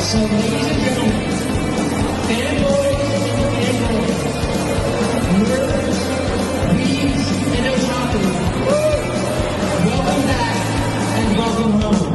So, ladies and gentlemen, fanboys and girls, nerds, weebs, and otaku, welcome back and welcome home.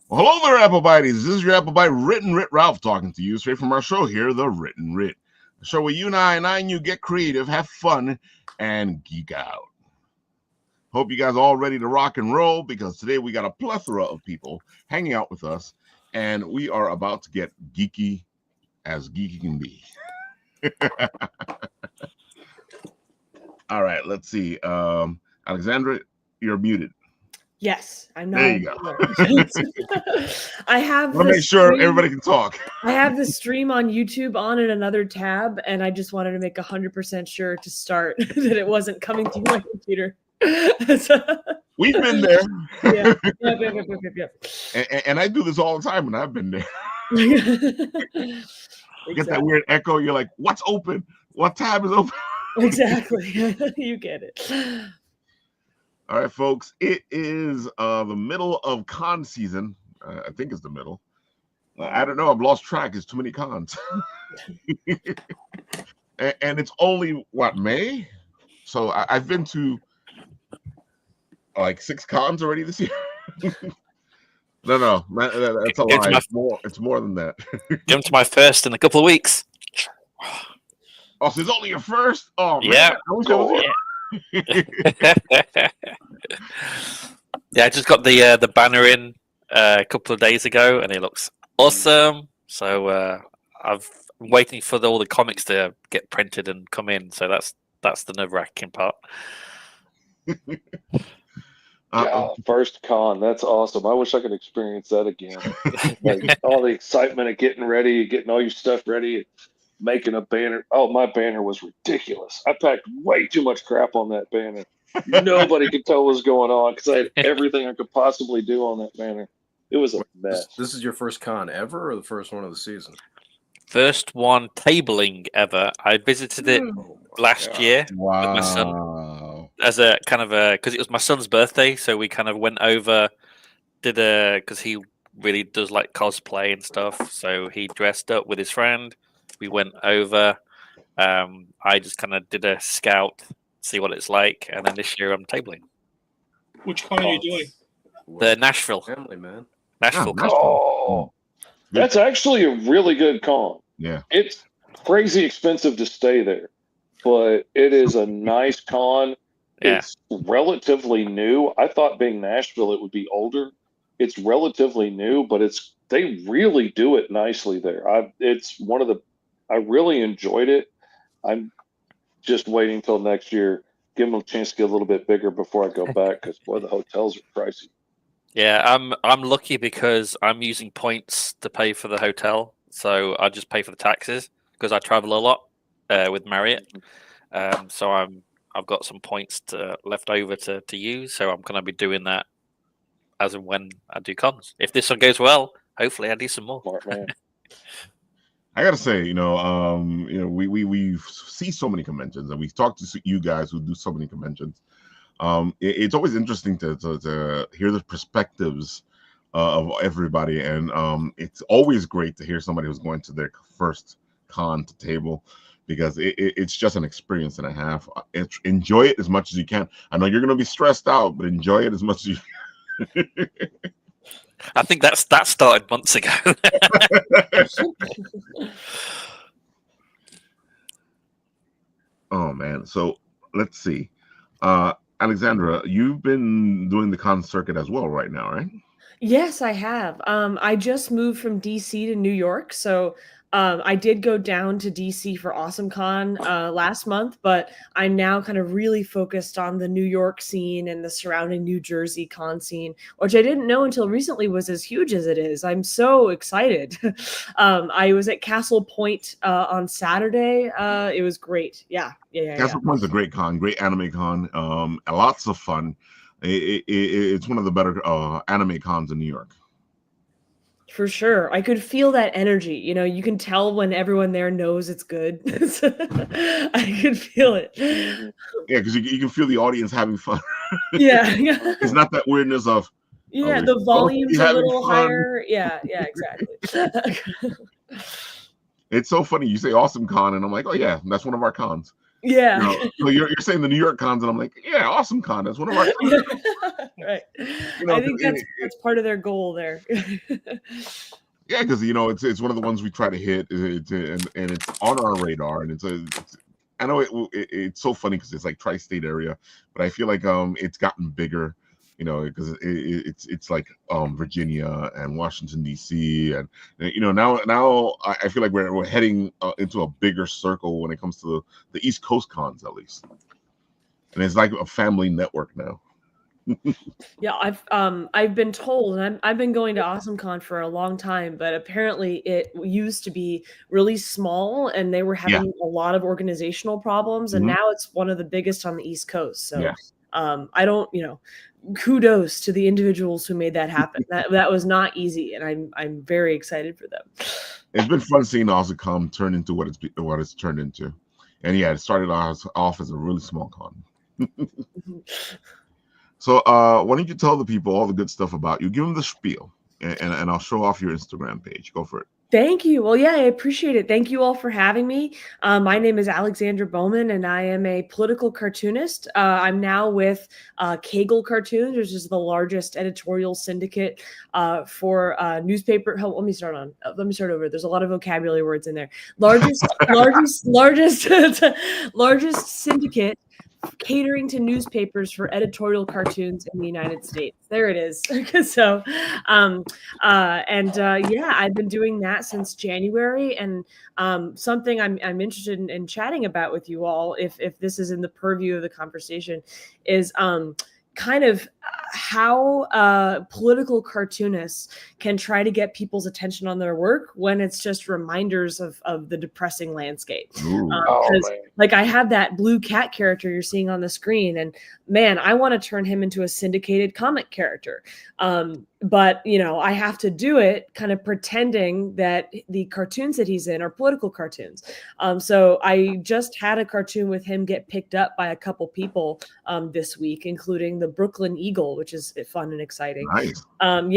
Well, hello there, Apple Bites. This is your Apple Bite WrittenWrit Ralph talking to you straight from our show here, the WrittenWrit. A show where you and you get creative, have fun, and geek out. Hope you guys are all ready to rock and roll, because today we got a plethora of people hanging out with us, and we are about to get geeky as geeky can be. All right, let's see. Alexandra, you're muted. Yes, I'm not. There you go. I have. Want to make sure everybody can talk. I have the stream on YouTube on in another tab, and I just wanted to make 100% sure to start that it wasn't coming through my computer. We've been there. Yeah. Yep. And I do this all the time, and I've been there. Exactly. You get that weird echo. You're like, what's open? What tab is open? Exactly. You get it. All right, folks. It is the middle of con season. I think it's the middle. I don't know. I've lost track. It's too many cons. and it's only, what, May? So I've been to like 6 cons already this year. No, that's a lie. It's more than that. Going to my first in a couple of weeks. Oh, so it's only your first? Oh, man. Yeah. I wish I was here. Yeah, I just got the banner in a couple of days ago, and it looks awesome. So I'm waiting for all the comics to get printed and come in. So that's the nerve-wracking part. Yeah, first con, that's awesome. I wish I could experience that again. Like, all the excitement of getting ready, getting all your stuff ready, making a banner. Oh, my banner was ridiculous. I packed way too much crap on that banner. Nobody could tell what was going on because I had everything I could possibly do on that banner. It was a mess. This is your first con ever, or the first one of the season? First one tabling ever. I visited it last year with my son as a kind of because it was my son's birthday, so we kind of went over, because he really does like cosplay and stuff. So he dressed up with his friend. We went over. I just kind of did a scout, see what it's like, and then this year I'm tabling. Which con are you doing? The Nashville. Family, man. Nashville. Oh, that's actually a really good con. Yeah. It's crazy expensive to stay there, but it is a nice con. Yeah. It's relatively new. I thought being Nashville, it would be older. It's relatively new, but they really do it nicely there. I really enjoyed it. I'm just waiting until next year, give them a chance to get a little bit bigger before I go back, because boy, the hotels are pricey. Yeah, I'm lucky because I'm using points to pay for the hotel, so I just pay for the taxes because I travel a lot with Marriott. So I've got some points left over to use, so I'm going to be doing that as and when I do cons. If this one goes well, hopefully I do some more. Smart man. I gotta say, we see so many conventions, and we talk to you guys who do so many conventions. It's always interesting to hear the perspectives of everybody, and it's always great to hear somebody who's going to their first con to table, because it's just an experience and a half. Enjoy it as much as you can. I know you're going to be stressed out, but enjoy it as much as you can. I think that started months ago. Oh man, so let's see. Alexandra, you've been doing the con circuit as well right now, right? Yes, I have. I just moved from DC to New York, so I did go down to DC for AwesomeCon last month, but I'm now kind of really focused on the New York scene and the surrounding New Jersey con scene, which I didn't know until recently was as huge as it is. I'm so excited. I was at Castle Point on Saturday. It was great. Yeah. Castle Point's a great con, great anime con. Lots of fun. It's one of the better anime cons in New York. For sure. I could feel that energy. You know, you can tell when everyone there knows it's good. I could feel it. Yeah, because you can feel the audience having fun. Yeah. It's not that weirdness of, the volume's a little higher. Yeah, exactly. It's so funny. You say AwesomeCon, and I'm like, oh yeah, that's one of our cons. Yeah. You know, so you're saying the New York cons, and I'm like, yeah, AwesomeCon, that's one of our cons. Right. You know, I think that's part of their goal there. Yeah, because you know it's one of the ones we try to hit, and it's on our radar, and I know it's so funny because it's like tri-state area, but I feel like it's gotten bigger, you know, because it's like Virginia and Washington D.C. and you know now I feel like we're heading into a bigger circle when it comes to the East Coast cons at least, and it's like a family network now. Yeah, I've been told, and I've been going to AwesomeCon for a long time, but apparently it used to be really small, and they were having a lot of organizational problems, and now it's one of the biggest on the East Coast. So, I don't, kudos to the individuals who made that happen. That was not easy, and I'm very excited for them. It's been fun seeing AwesomeCon turn into what it's turned into, and yeah, it started off as a really small con. So why don't you tell the people all the good stuff about you? Give them the spiel, and I'll show off your Instagram page. Go for it. Thank you. Well, yeah, I appreciate it. Thank you all for having me. My name is Alexandra Bowman, and I am a political cartoonist. I'm now with Kegel Cartoons, which is the largest editorial syndicate for newspaper. Let me start over. There's a lot of vocabulary words in there. Largest syndicate catering to newspapers for editorial cartoons in the United States. There it is. So, I've been doing that since January, and something I'm interested in chatting about with you all, if this is in the purview of the conversation, is kind of how political cartoonists can try to get people's attention on their work when it's just reminders of the depressing landscape. Like I have that blue cat character you're seeing on the screen, and man, I want to turn him into a syndicated comic character. But, I have to do it kind of pretending that the cartoons that he's in are political cartoons. So I just had a cartoon with him get picked up by a couple people this week, including the Brooklyn Eagle, which is fun and exciting. Nice. I'm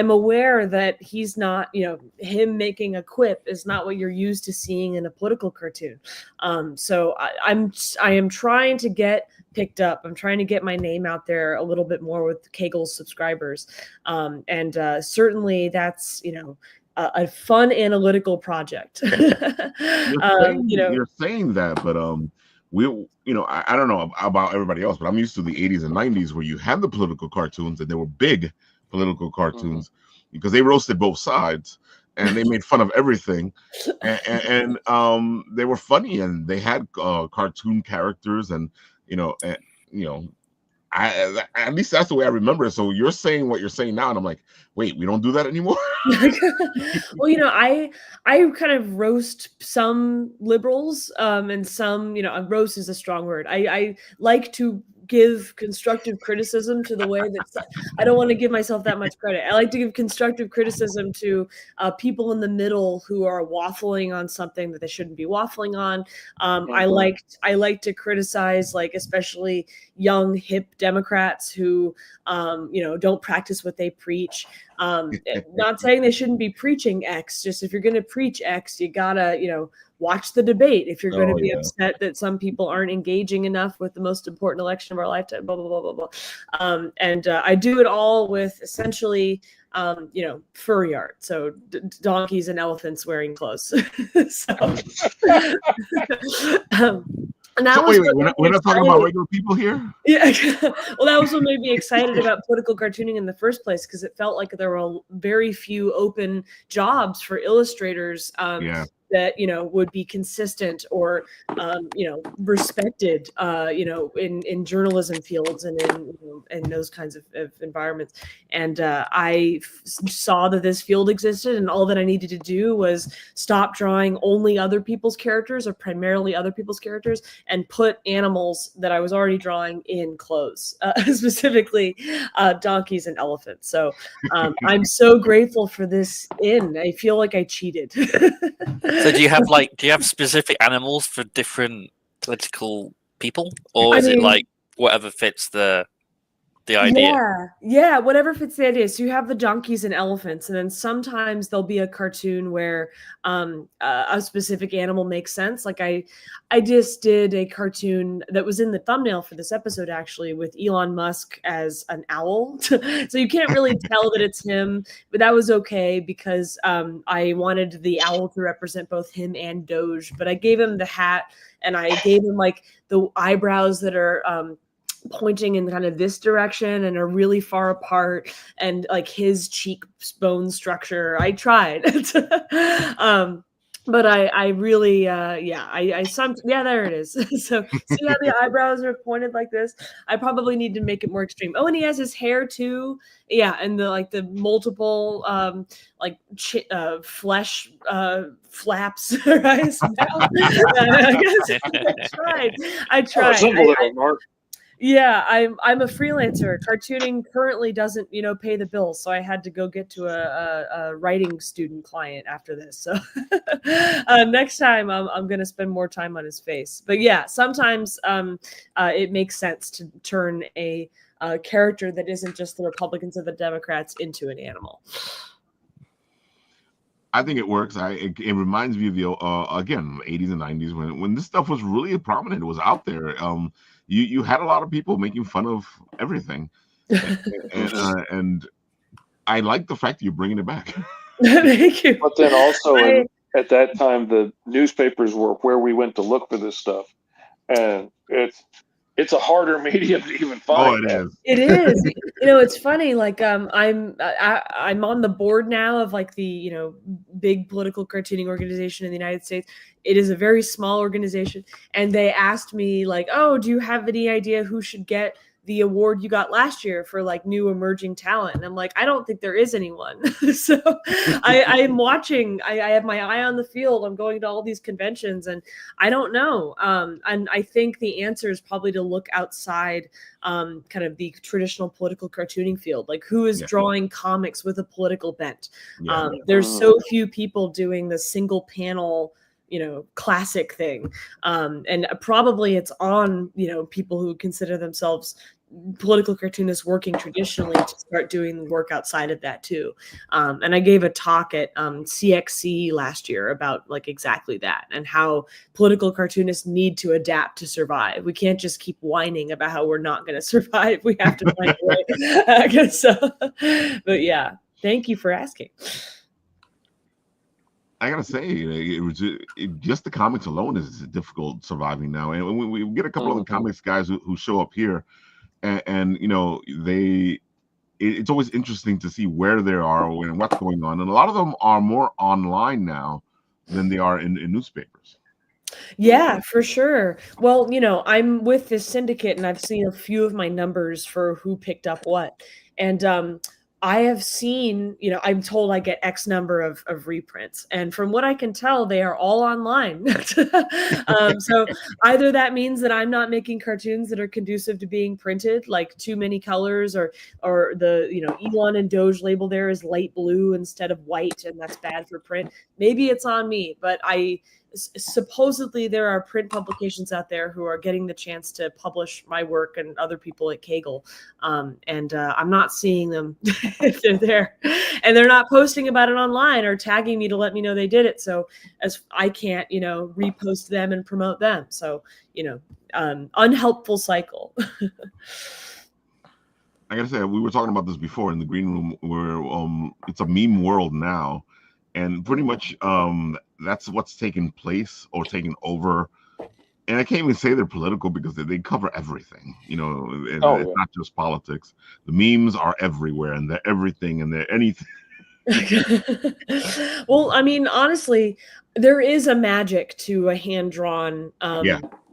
aware that he's not, him making a quip is not what you're used to seeing in a political cartoon. So I am trying to get picked up. I'm trying to get my name out there a little bit more with Kegel's subscribers. Certainly that's, a fun analytical project. You're saying that, but I don't know about everybody else, but I'm used to the 80s and 90s where you had the political cartoons, and they were big political cartoons because they roasted both sides and they made fun of everything, and they were funny, and they had cartoon characters, and at least that's the way I remember it. So you're saying what you're saying now, and I'm like, wait, we don't do that anymore? Well, I kind of roast some liberals, and some, roast is a strong word. I like to give constructive criticism to the way that I don't want to give myself that much credit. I like to give constructive criticism to people in the middle who are waffling on something that they shouldn't be waffling on. I like to criticize, like, especially young hip Democrats who don't practice what they preach. Not saying they shouldn't be preaching X, just if you're going to preach X, you gotta, watch the debate. If you're going to be upset that some people aren't engaging enough with the most important election of our lifetime, blah, blah, blah, blah, blah. And I do it all with essentially, furry art. So donkeys and elephants wearing clothes. And that was wait, we're not talking about regular people here? Yeah. Well, that was what made me excited about political cartooning in the first place, because it felt like there were very few open jobs for illustrators that would be consistent or respected in journalism fields and in those kinds of environments. And I saw that this field existed, and all that I needed to do was stop drawing only other people's characters or primarily other people's characters and put animals that I was already drawing in clothes, specifically donkeys and elephants. So I'm so grateful for this I feel like I cheated. So do you have specific animals for different political people, or is it like whatever fits the idea? Yeah, whatever fits the idea. So you have the donkeys and elephants, and then sometimes there'll be a cartoon where a specific animal makes sense. Like I just did a cartoon that was in the thumbnail for this episode, actually, with Elon Musk as an owl. So you can't really tell that it's him, but that was okay because I wanted the owl to represent both him and Doge. But I gave him the hat, and I gave him like the eyebrows that are pointing in kind of this direction and are really far apart, and like his cheekbone structure. I tried. But I really, there it is. So see how the eyebrows are pointed like this? I probably need to make it more extreme. Oh, and he has his hair too. Yeah, and the multiple flesh flaps. Right? So I tried. Yeah, I'm a freelancer. Cartooning currently doesn't, pay the bills, so I had to go get to a writing student client after this. So next time I'm going to spend more time on his face. But yeah, sometimes it makes sense to turn a character that isn't just the Republicans or the Democrats into an animal. I think it works. It reminds me of the again 80s and 90s when this stuff was really prominent. It was out there. You had a lot of people making fun of everything, and I like the fact that you're bringing it back. Thank you. But then also at that time, the newspapers were where we went to look for this stuff, and it's a harder medium to even find. Oh, it is. It is. It's funny. Like, I'm on the board now of like the big political cartooning organization in the United States. It is a very small organization, and they asked me like, "Oh, do you have any idea who should get the award you got last year for like new emerging talent?" And I'm like, I don't think there is anyone. So I'm watching. I have my eye on the field. I'm going to all these conventions, and I don't know. And I think the answer is probably to look outside kind of the traditional political cartooning field. Like, who is drawing comics with a political bent? There's so few people doing the single panel classic thing. And probably it's on, people who consider themselves political cartoonists working traditionally to start doing work outside of that too. And I gave a talk at CXC last year about like exactly that and how political cartoonists need to adapt to survive. We can't just keep whining about how we're not going to survive. We have to find a way. I guess so. But yeah, thank you for asking. I gotta say, just the comics alone is difficult surviving now. And when we get a couple of the comics guys who show up here, and it's always interesting to see where they are and what's going on. And a lot of them are more online now than they are in newspapers. Yeah, for sure. Well, I'm with this syndicate, and I've seen a few of my numbers for who picked up what. And I have seen, I'm told I get X number of reprints. And from what I can tell, they are all online. So either that means that I'm not making cartoons that are conducive to being printed, like too many colors, or the, Elon and Doge label there is light blue instead of white, and that's bad for print. Maybe it's on me, but supposedly there are print publications out there who are getting the chance to publish my work and other people at Kaggle. And I'm not seeing them if they're there, and they're not posting about it online or tagging me to let me know they did it. So as I can't, repost them and promote them. So, unhelpful cycle. I gotta say, we were talking about this before in the green room, where it's a meme world now, and pretty much that's what's taking place or taking over. And I can't even say they're political because they cover everything, and it's not just politics. The memes are everywhere, and they're everything, and they're anything. Well, I mean, honestly, there is a magic to a hand-drawn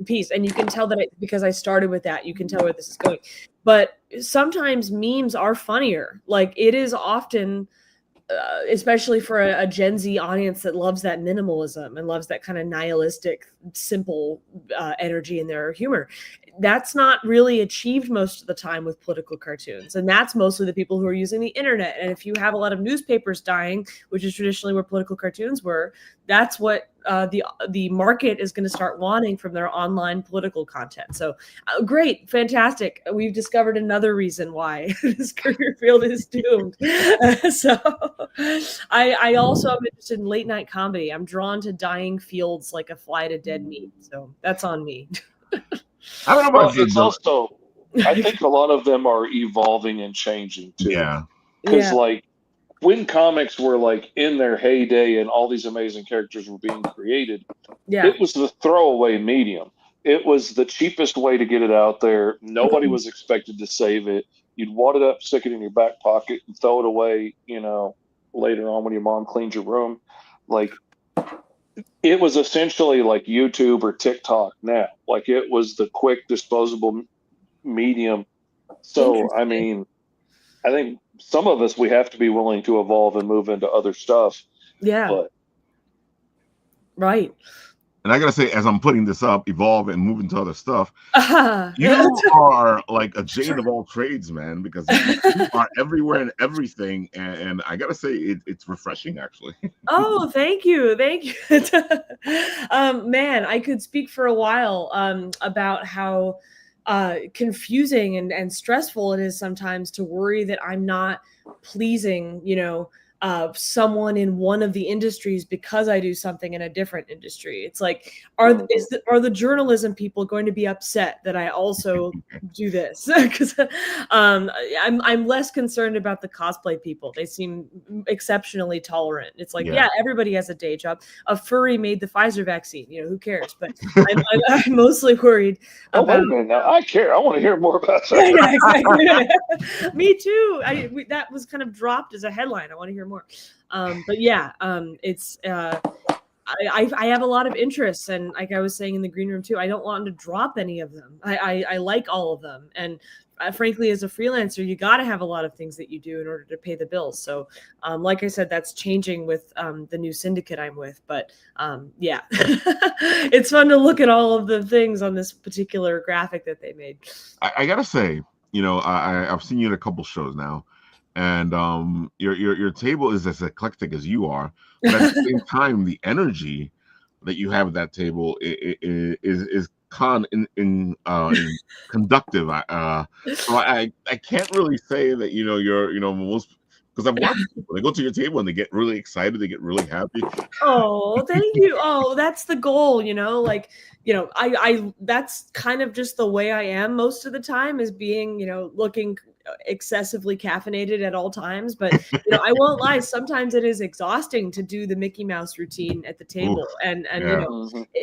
piece, and you can tell that because I started with that. You can tell where this is going. But sometimes memes are funnier. Like, it is often, especially for a Gen Z audience that loves that minimalism and loves that kind of nihilistic, simple energy in their humor. That's not really achieved most of the time with political cartoons. And that's mostly the people who are using the internet. And if you have a lot of newspapers dying, which is traditionally where political cartoons were, that's what the market is going to start wanting from their online political content. So great, fantastic. We've discovered another reason why this career field is doomed. So I also am interested in late night comedy. I'm drawn to dying fields like a fly to dead meat. So that's on me. I don't know about it's also, I think a lot of them are evolving and changing too. Yeah. Because like when comics were like in their heyday and all these amazing characters were being created, it was the throwaway medium. It was the cheapest way to get it out there. Nobody was expected to save it. You'd wad it up, stick it in your back pocket, and throw it away, later on when your mom cleans your room. Like, it was essentially like YouTube or TikTok now. Like, it was the quick disposable medium. So, I mean, I think some of us, we have to be willing to evolve and move into other stuff. Yeah. But, right. And I gotta say, as I'm putting this up, evolve and move into other stuff, you are like a jade of all trades, man, because you are everywhere and everything. And I gotta say, it's refreshing, actually. Oh, thank you. Man, I could speak for a while about how confusing and stressful it is sometimes to worry that I'm not pleasing, someone in one of the industries because I do something in a different industry. It's like, are the journalism people going to be upset that I also do this? Because I'm less concerned about the cosplay people. They seem exceptionally tolerant. It's like, yeah, everybody has a day job. A furry made the Pfizer vaccine. Who cares? But I'm mostly worried. Wait a minute now. I care. I want to hear more about that. Yeah, exactly. Me too. That was kind of dropped as a headline. I want to hear more. But yeah, it's I have a lot of interests, and like I was saying in the green room too, I don't want to drop any of them. I like all of them, and frankly, as a freelancer, you got to have a lot of things that you do in order to pay the bills. So, like I said, that's changing with the new syndicate I'm with. But yeah, it's fun to look at all of the things on this particular graphic that they made. I gotta say, I've seen you in a couple shows now, and your table is as eclectic as you are, but at the same time, the energy that you have at that table is conductive. So I can't really say that you're most, because I've watched people, they go to your table and they get really excited, they get really happy. Oh, thank you. Oh, that's the goal, I that's kind of just the way I am most of the time, is being, looking excessively caffeinated at all times. But I won't lie, sometimes it is exhausting to do the Mickey Mouse routine at the table. And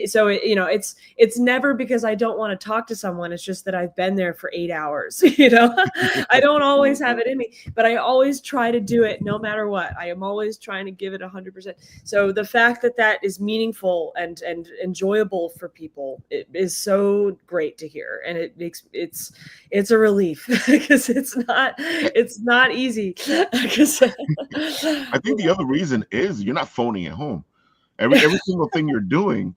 so it's never because I don't want to talk to someone. It's just that I've been there for 8 hours. I don't always have it in me, but I always try to do it no matter what. I am always trying to give it 100%. So the fact that is meaningful and enjoyable for people, it is so great to hear, and it makes it's a relief because it's not easy. I think the other reason is you're not phoning at home. Every single thing you're doing,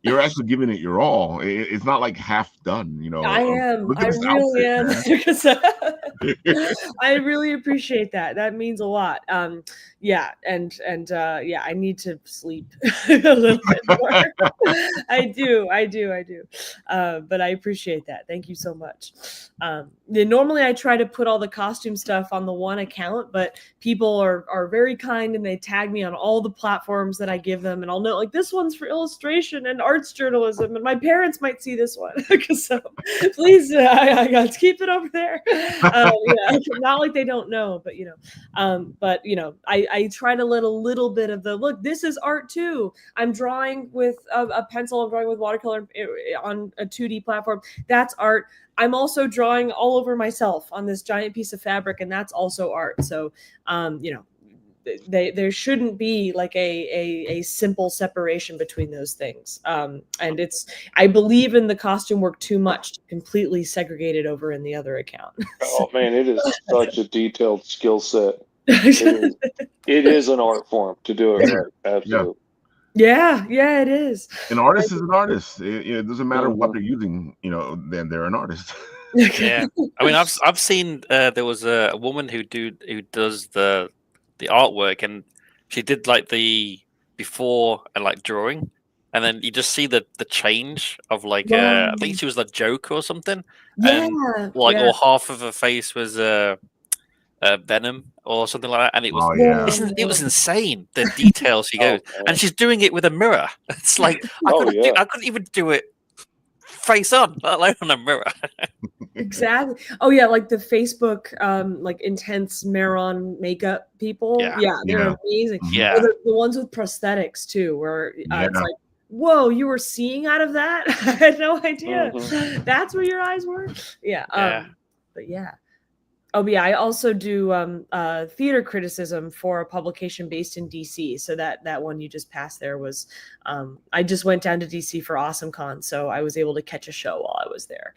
you're actually giving it your all. It's not like half done, you know. I am. Look at I this really outfit, am. I really appreciate that. That means a lot. Yeah, and yeah, I need to sleep a little bit more. I do. But I appreciate that. Thank you so much. Normally I try to put all the costume stuff on the one account, but people are very kind and they tag me on all the platforms that I give them, and I'll know like this one's for illustration and arts journalism, and my parents might see this one. So please, I got to keep it over there. Yeah, not like they don't know, but I try to let a little bit of the look. This is art too. I'm drawing with a pencil. I'm drawing with watercolor on a 2D platform. That's art. I'm also drawing all over myself on this giant piece of fabric, and that's also art. So, there shouldn't be like a simple separation between those things. And I believe in the costume work too much to completely segregate it over in the other account. Oh man, it is such a detailed skill set. It is an art form to do it right. Absolutely. Yeah, it is. An artist is an artist. It doesn't matter what they're using, then they're an artist. Yeah, I mean, I've seen there was a woman who does the artwork, and she did like the before and like drawing, and then you just see the change of like I think she was like Joker or something, and or half of her face was Venom or something like that, and it was it was insane the details she goes, and she's doing it with a mirror. It's like I couldn't even do it face on, let alone on a mirror. Exactly. Oh yeah, like the Facebook like intense Maron makeup people. Yeah, they're amazing. Yeah, or the ones with prosthetics too, where it's like, whoa, you were seeing out of that? I had no idea. That's where your eyes were. Yeah. But yeah. Oh yeah, I also do theater criticism for a publication based in DC. So that one you just passed there was, I just went down to DC for AwesomeCon, so I was able to catch a show while I was there.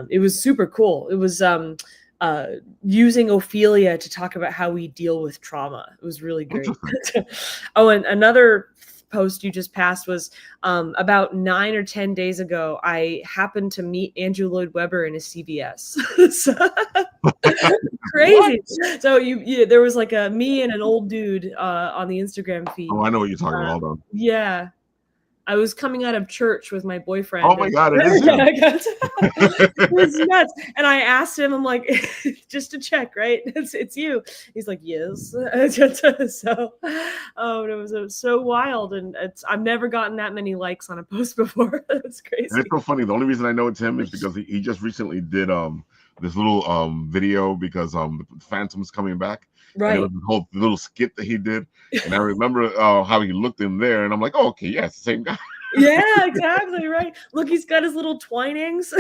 It was super cool. It was using Ophelia to talk about how we deal with trauma. It was really great. Oh, and another post you just passed was about 9 or 10 days ago. I happened to meet Andrew Lloyd Webber in a CVS. Crazy. So there was like me and an old dude on the Instagram feed. Oh, I know what you're talking about. Hold on. Yeah. I was coming out of church with my boyfriend. Oh my God, it is him. It was nuts. And I asked him, I'm like, just to check, right? It's you. He's like, yes. So, it was so wild. And I've never gotten that many likes on a post before. That's crazy. And it's so funny. The only reason I know it's him is because he just recently did this little video because the Phantom's coming back. Right. And it was the whole little skit that he did. And I remember how he looked in there, and I'm like, oh, okay, yeah, it's the same guy. Yeah, exactly, right. Look, he's got his little Twinings.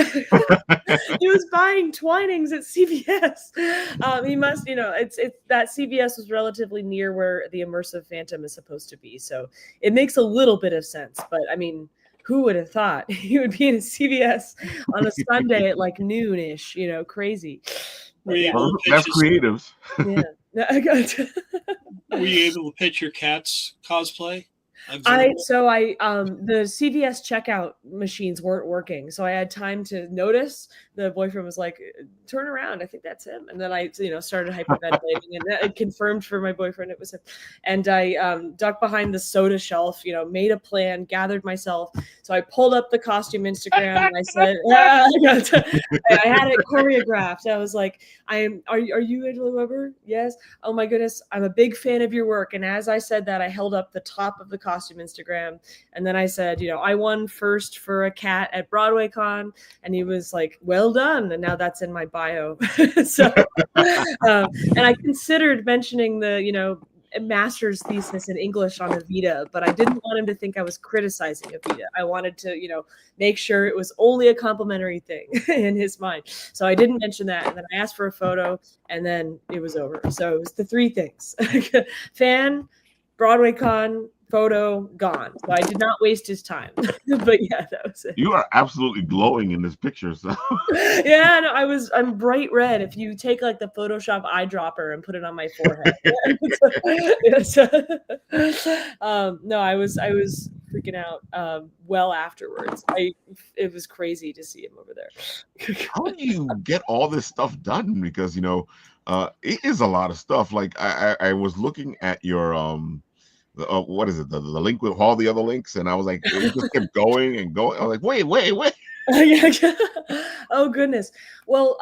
He was buying Twinings at CVS. He must, it's that CVS was relatively near where the immersive Phantom is supposed to be. So it makes a little bit of sense. But I mean, who would have thought he would be in a CVS on a Sunday at like noon-ish, crazy. That's creatives. Yeah. Were you able to pitch your cat's cosplay? The CVS checkout machines weren't working, so I had time to notice. The boyfriend was like, "Turn around, I think that's him." And then I, started hyperventilating, and it confirmed for my boyfriend it was him. And I ducked behind the soda shelf, made a plan, gathered myself. So I pulled up the costume Instagram, and I said, I had it choreographed. I was like, Are you Angela Weber? Yes. Oh my goodness, I'm a big fan of your work. And as I said that, I held up the top of the costume Instagram, and then I said, I won first for a cat at BroadwayCon, and he was like, well done, and now that's in my bio. So and I considered mentioning the master's thesis in English on Evita, but I didn't want him to think I was criticizing Evita. I wanted to make sure it was only a complimentary thing in his mind, so I didn't mention that. And then I asked for a photo, and then it was over. So it was the three things: fan, BroadwayCon, photo, gone. So I did not waste his time. But yeah, that was it. You are absolutely glowing in this picture. So yeah, no, I'm bright red. If you take like the Photoshop eyedropper and put it on my forehead. No, I was freaking out well afterwards. It was crazy to see him over there. How do you get all this stuff done? Because it is a lot of stuff. Like I was looking at your what is it, the link with all the other links, and I was like, it just kept going and going. I was like, wait. Oh goodness. Well,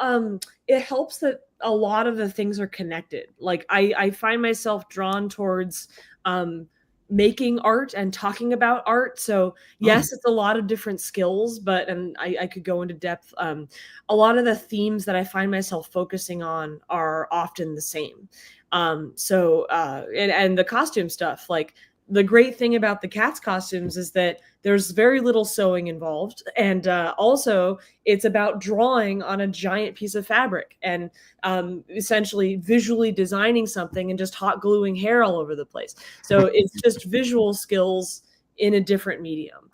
it helps that a lot of the things are connected. Like I find myself drawn towards making art and talking about art. So yes, it's a lot of different skills, but and I could go into depth. A lot of the themes that I find myself focusing on are often the same. And the costume stuff, like the great thing about the Cats costumes is that there's very little sewing involved. And also it's about drawing on a giant piece of fabric and essentially visually designing something and just hot gluing hair all over the place. So it's just visual skills in a different medium.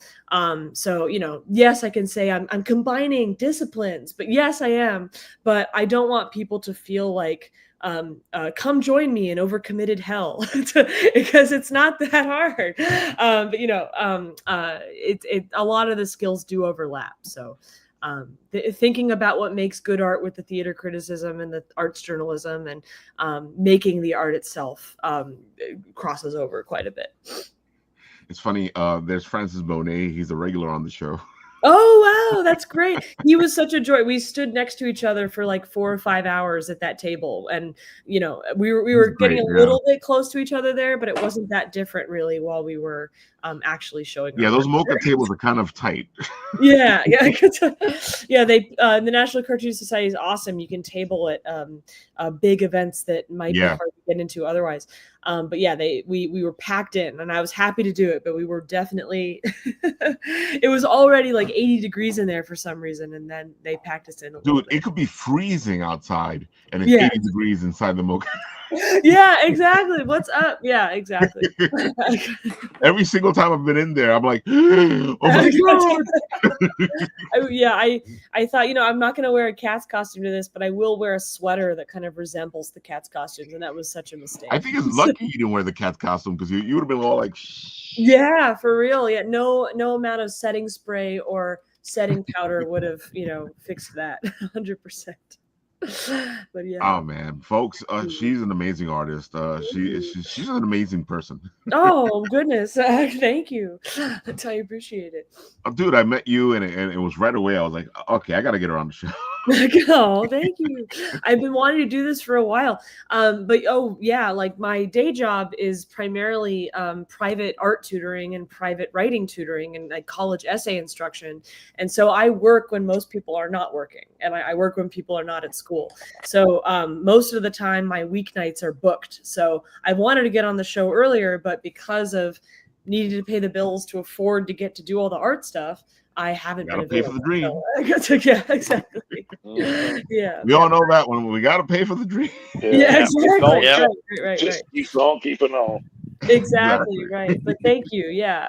So, yes, I can say I'm combining disciplines, but yes, I am. But I don't want people to feel like, come join me in overcommitted hell because it's not that hard. But a lot of the skills do overlap. So thinking about what makes good art with the theater criticism and the arts journalism and making the art itself crosses over quite a bit. It's funny. There's Francis Bonet. He's a regular on the show. Oh, wow. That's great. He was such a joy. We stood next to each other for like 4 or 5 hours at that table. And, we were getting a little bit close to each other there, but it wasn't that different really while we were actually showing. Yeah, those mocha tables are kind of tight. Yeah. Yeah. The National Cartoon Society is awesome. You can table at big events that might be hard to get into otherwise. But yeah, we were packed in, and I was happy to do it, but we were definitely it was already like 80 degrees in there for some reason, and then they packed us in a little bit. It could be freezing outside and it's 80 degrees inside the mocha. Yeah, exactly. What's up? Yeah, exactly. Every single time I've been in there, I'm like, oh my God. I thought, I'm not going to wear a Cats costume to this, but I will wear a sweater that kind of resembles the Cats costumes, and that was such a mistake. I think it's lucky you didn't wear the Cats costume because you would have been all like, shh. Yeah, for real. Yeah, no amount of setting spray or setting powder would have, fixed that 100%. But yeah. Oh man, folks, she's an amazing artist. She's an amazing person. Oh goodness, thank you. I appreciate it. Dude, I met you and it was right away. I was like, okay, I gotta get her on the show. Oh, thank you. I've been wanting to do this for a while. But like my day job is primarily private art tutoring and private writing tutoring and like college essay instruction. And so I work when most people are not working, and I work when people are not at school. So most of the time my weeknights are booked. So I wanted to get on the show earlier, but because of needing to pay the bills to afford to get to do all the art stuff, I haven't been able to pay for the dream. Yeah, exactly. Yeah. We all know that one. We got to pay for the dream. Yeah, exactly. Right. Just keep on keeping on. Exactly. Right. But thank you. Yeah.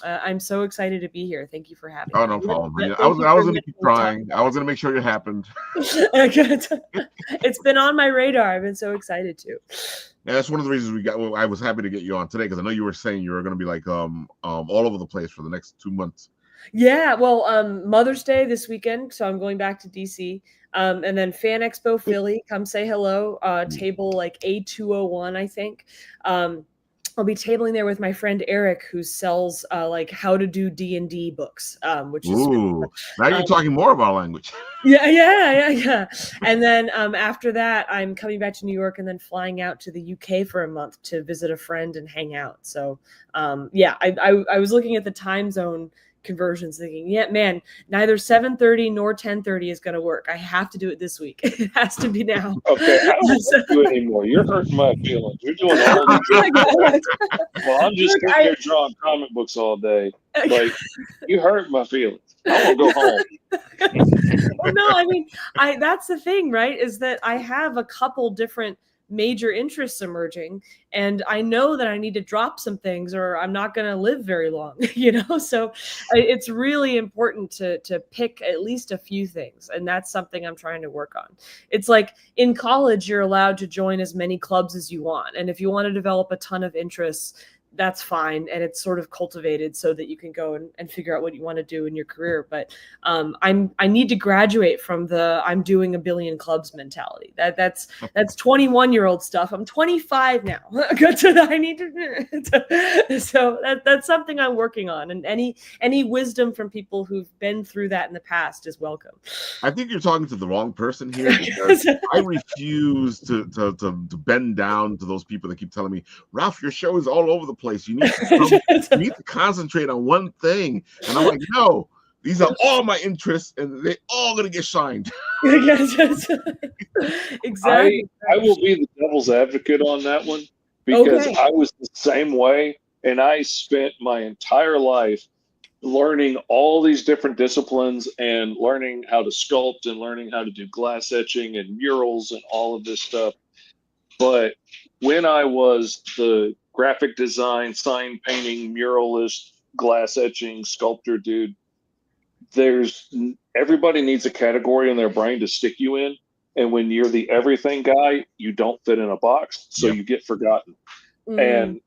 I'm so excited to be here. Thank you for having me. Oh, no problem. I was going to keep trying. I was going to make sure it happened. It's been on my radar. I've been so excited to. Yeah, that's one of the reasons I was happy to get you on today, because I know you were saying you were going to be like all over the place for the next 2 months. Yeah, well, Mother's Day this weekend, so I'm going back to DC. And then Fan Expo Philly, come say hello. Table like A201, I think. I'll be tabling there with my friend Eric, who sells like how to do D&D books, which is now you're talking more of our language. Yeah. And then after that, I'm coming back to New York and then flying out to the UK for a month to visit a friend and hang out. So I was looking at the time zone conversions thinking, man, neither 7:30 nor 10:30 is going to work. I have to do it this week. It has to be now. Okay, I don't do it anymore. You're hurting my feelings. You're doing all the well, I'm just sitting here drawing comic books all day. Like, you hurt my feelings. I want to go home. Well, no, I mean, that's the thing, right? Is that I have a couple different major interests emerging, and I know that I need to drop some things or I'm not going to live very long, so it's really important to pick at least a few things, and that's something I'm trying to work on. It's like in college, you're allowed to join as many clubs as you want, and if you want to develop a ton of interests, that's fine, and it's sort of cultivated so that you can go and figure out what you want to do in your career. But I need to graduate from the I'm doing a billion clubs mentality. That's 21-year-old stuff. I'm 25 now. I need to so that's something I'm working on, and any wisdom from people who've been through that in the past is welcome. I think you're talking to the wrong person here, because I refuse to bend down to those people that keep telling me, Ralph, your show is all over the place. You need to concentrate on one thing. And I'm like, no, these are all my interests, and they're all gonna get shined. Exactly. I will be the devil's advocate on that one, because I was the same way, and I spent my entire life learning all these different disciplines and learning how to sculpt and learning how to do glass etching and murals and all of this stuff. But when I was the graphic design, sign painting, muralist, glass etching, sculptor dude, everybody needs a category in their brain to stick you in. And when you're the everything guy, you don't fit in a box, so you get forgotten. And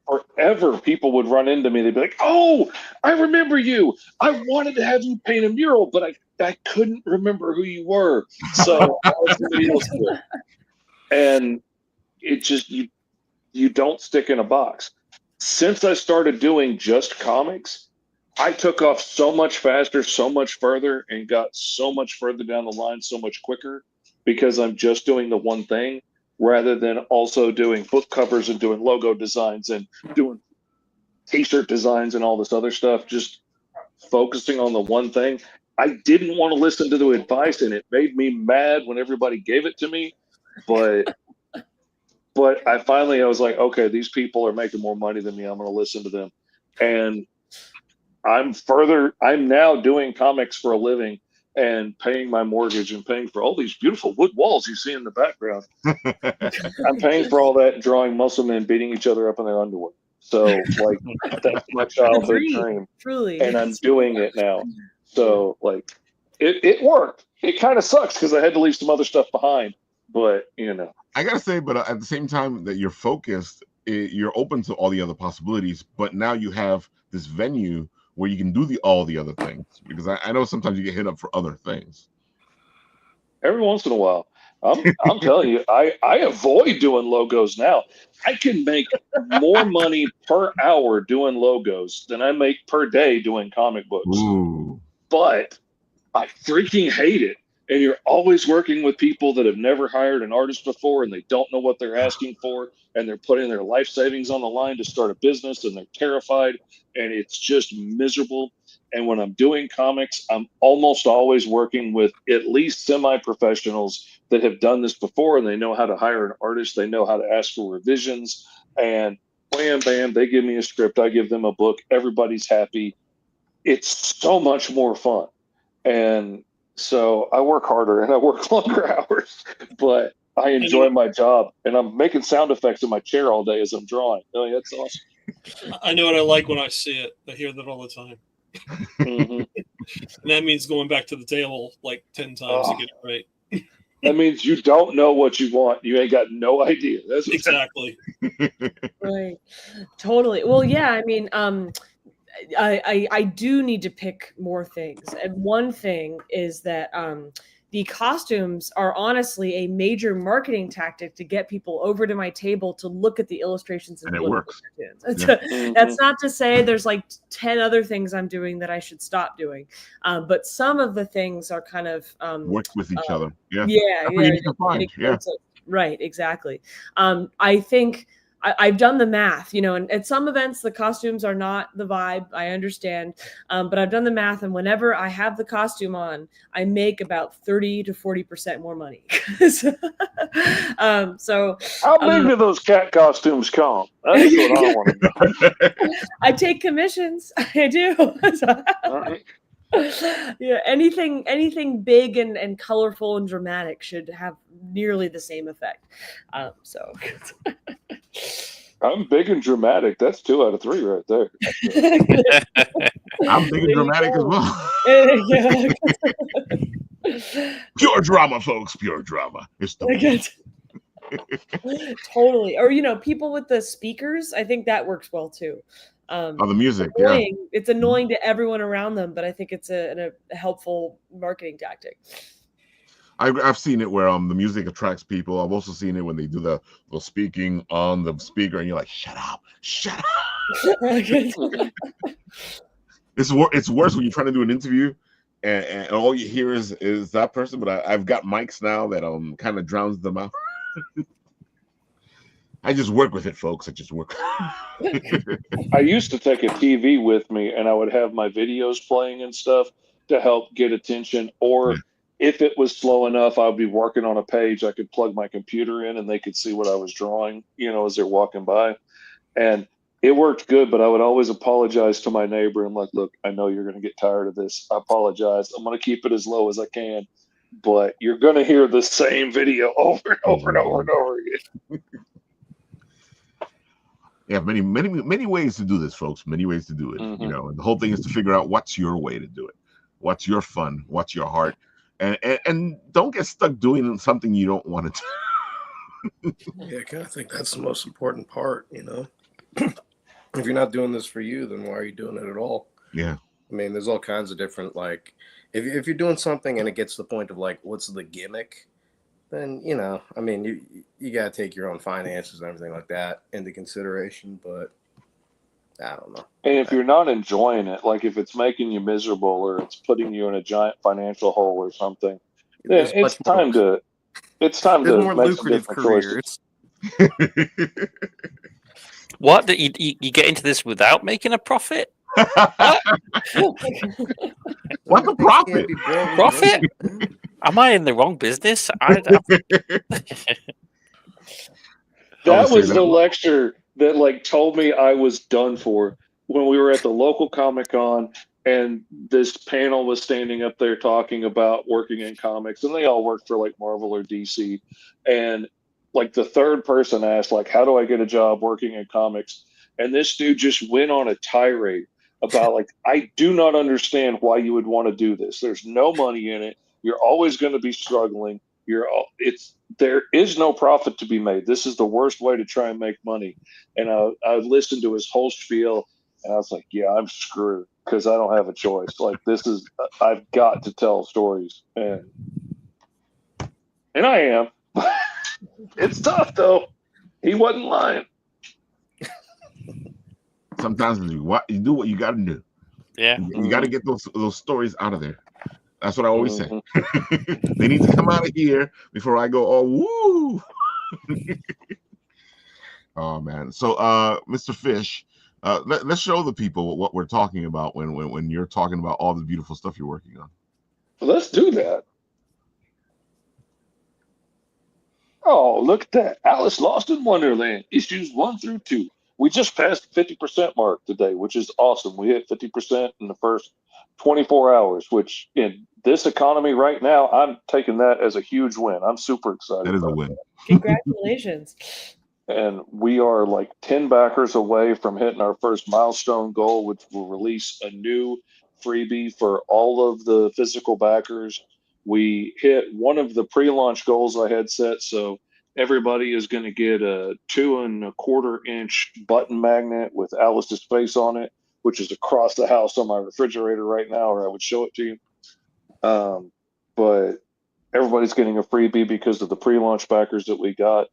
forever, people would run into me. They'd be like, "Oh, I remember you. I wanted to have you paint a mural, but I couldn't remember who you were. So I was somebody else did." And it just you don't stick in a box. Since I started doing just comics, I took off so much faster, so much further, and got so much further down the line so much quicker, because I'm just doing the one thing, rather than also doing book covers and doing logo designs and doing t-shirt designs and all this other stuff, just focusing on the one thing. I didn't want to listen to the advice, and it made me mad when everybody gave it to me. But I was like, okay, these people are making more money than me. I'm going to listen to them. And I'm now doing comics for a living and paying my mortgage and paying for all these beautiful wood walls you see in the background. I'm paying for all that and drawing muscle men beating each other up in their underwear. So, like, that's my childhood dream. Truly. And I'm doing it now. So, like, it worked. It kind of sucks because I had to leave some other stuff behind. But, I got to say, but at the same time that you're focused, you're open to all the other possibilities. But now you have this venue where you can do all the other things, because I know sometimes you get hit up for other things. Every once in a while. I'm telling you, I avoid doing logos now. I can make more money per hour doing logos than I make per day doing comic books. Ooh. But I freaking hate it. And you're always working with people that have never hired an artist before, and they don't know what they're asking for, and they're putting their life savings on the line to start a business, and they're terrified, and it's just miserable. And when I'm doing comics, I'm almost always working with at least semi-professionals that have done this before, and they know how to hire an artist. They know how to ask for revisions, and bam, bam, they give me a script. I give them a book. Everybody's happy. It's so much more fun. And so I work harder and I work longer hours, but I enjoy my job, and I'm making sound effects in my chair all day as I'm drawing. Oh, that's awesome. I know what I like when I see it. I hear that all the time. Mm-hmm. And that means going back to the table like 10 times to get it right. That means you don't know what you want. You ain't got no idea. That's exactly. Right. Totally. Well, yeah, I mean, I do need to pick more things. And one thing is that the costumes are honestly a major marketing tactic to get people over to my table to look at the illustrations and it works. cartoons. Yeah. That's not to say there's like 10 other things I'm doing that I should stop doing. But some of the things are kind of work with each other. Yeah. Yeah. Right. Exactly. I think I've done the math, and at some events, the costumes are not the vibe. I understand. But I've done the math, and whenever I have the costume on, I make about 30 to 40% more money. So how big do those cat costumes come? That's what I want to know. I take commissions. I do. All right. Yeah, anything big and colorful and dramatic should have nearly the same effect. So I'm big and dramatic. That's 2 out of 3 right there. I'm big and dramatic as well. Pure drama, folks. Pure drama. It's the Totally. Or, people with the speakers, I think that works well too. The music, it's annoying to everyone around them, but I think it's a helpful marketing tactic. I've seen it where the music attracts people. I've also seen it when they do the speaking on the speaker, and you're like, shut up. It's worse when you're trying to do an interview, and all you hear is that person. But I've got mics now that kind of drowns them out. I just work with it, folks. I just work. I used to take a TV with me, and I would have my videos playing and stuff to help get attention. Or if it was slow enough, I'd be working on a page. I could plug my computer in, and they could see what I was drawing, as they're walking by. And it worked good, but I would always apologize to my neighbor. I'm like, look, I know you're going to get tired of this. I apologize. I'm going to keep it as low as I can, but you're going to hear the same video over and over and over and over again. Yeah, many ways to do this, folks. Many ways to do it. Mm-hmm. And the whole thing is to figure out what's your way to do it. What's your fun? What's your heart? And don't get stuck doing something you don't want to do. Yeah, I kind of think that's the most important part, If you're not doing this for you, then why are you doing it at all? Yeah. I mean, there's all kinds of different, like, if you're doing something and it gets to the point of, like, what's the gimmick, then, I mean, you got to take your own finances and everything like that into consideration, but I don't know. And if you're not enjoying it, like if it's making you miserable or it's putting you in a giant financial hole or something, then it's time to more make lucrative some careers. What? That you get into this without making a profit? What's a profit? Profit? Am I in the wrong business? That was the lecture that told me I was done for when we were at the local Comic-Con, and this panel was standing up there talking about working in comics, and they all work for Marvel or DC. And the third person asked, how do I get a job working in comics? And this dude just went on a tirade about I do not understand why you would want to do this. There's no money in it. You're always going to be struggling. There is no profit to be made. This is the worst way to try and make money. And I listened to his whole spiel, and I was like, yeah, I'm screwed because I don't have a choice. I've got to tell stories, and I am. It's tough though. He wasn't lying. Sometimes you do what you got to do. Yeah, you got to get those stories out of there. That's what I always say. They need to come out of here before I go, oh, woo. Oh, man. So, Mr. Fish, let's show the people what we're talking about when you're talking about all the beautiful stuff you're working on. Let's do that. Oh, look at that. Alice Lost in Wonderland, issues 1 through 2. We just passed the 50% mark today, which is awesome. We hit 50% in the first 24 hours, which in this economy right now, I'm taking that as a huge win. I'm super excited. That is a win. Congratulations. And we are 10 backers away from hitting our first milestone goal, which will release a new freebie for all of the physical backers. We hit one of the pre-launch goals I had set, so everybody is going to get a 2 1/4-inch button magnet with Alice's face on it, which is across the house on my refrigerator right now, or I would show it to you. But everybody's getting a freebie because of the pre-launch backers that we got.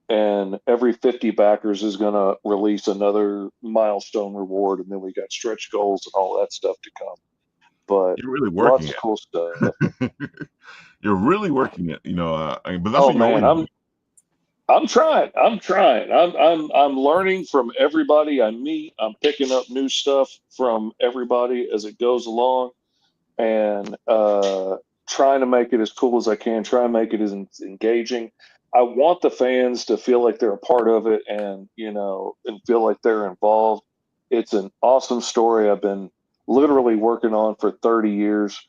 And every 50 backers is going to release another milestone reward. And then we got stretch goals and all that stuff to come. But you're really working lots of cool stuff. You're really working it, but that's what you're man, I'm trying. I'm learning from everybody I meet. I'm picking up new stuff from everybody as it goes along, and trying to make it as cool as I can. Try and make it as engaging. I want the fans to feel like they're a part of it, and and feel like they're involved. It's an awesome story I've been literally working on for 30 years.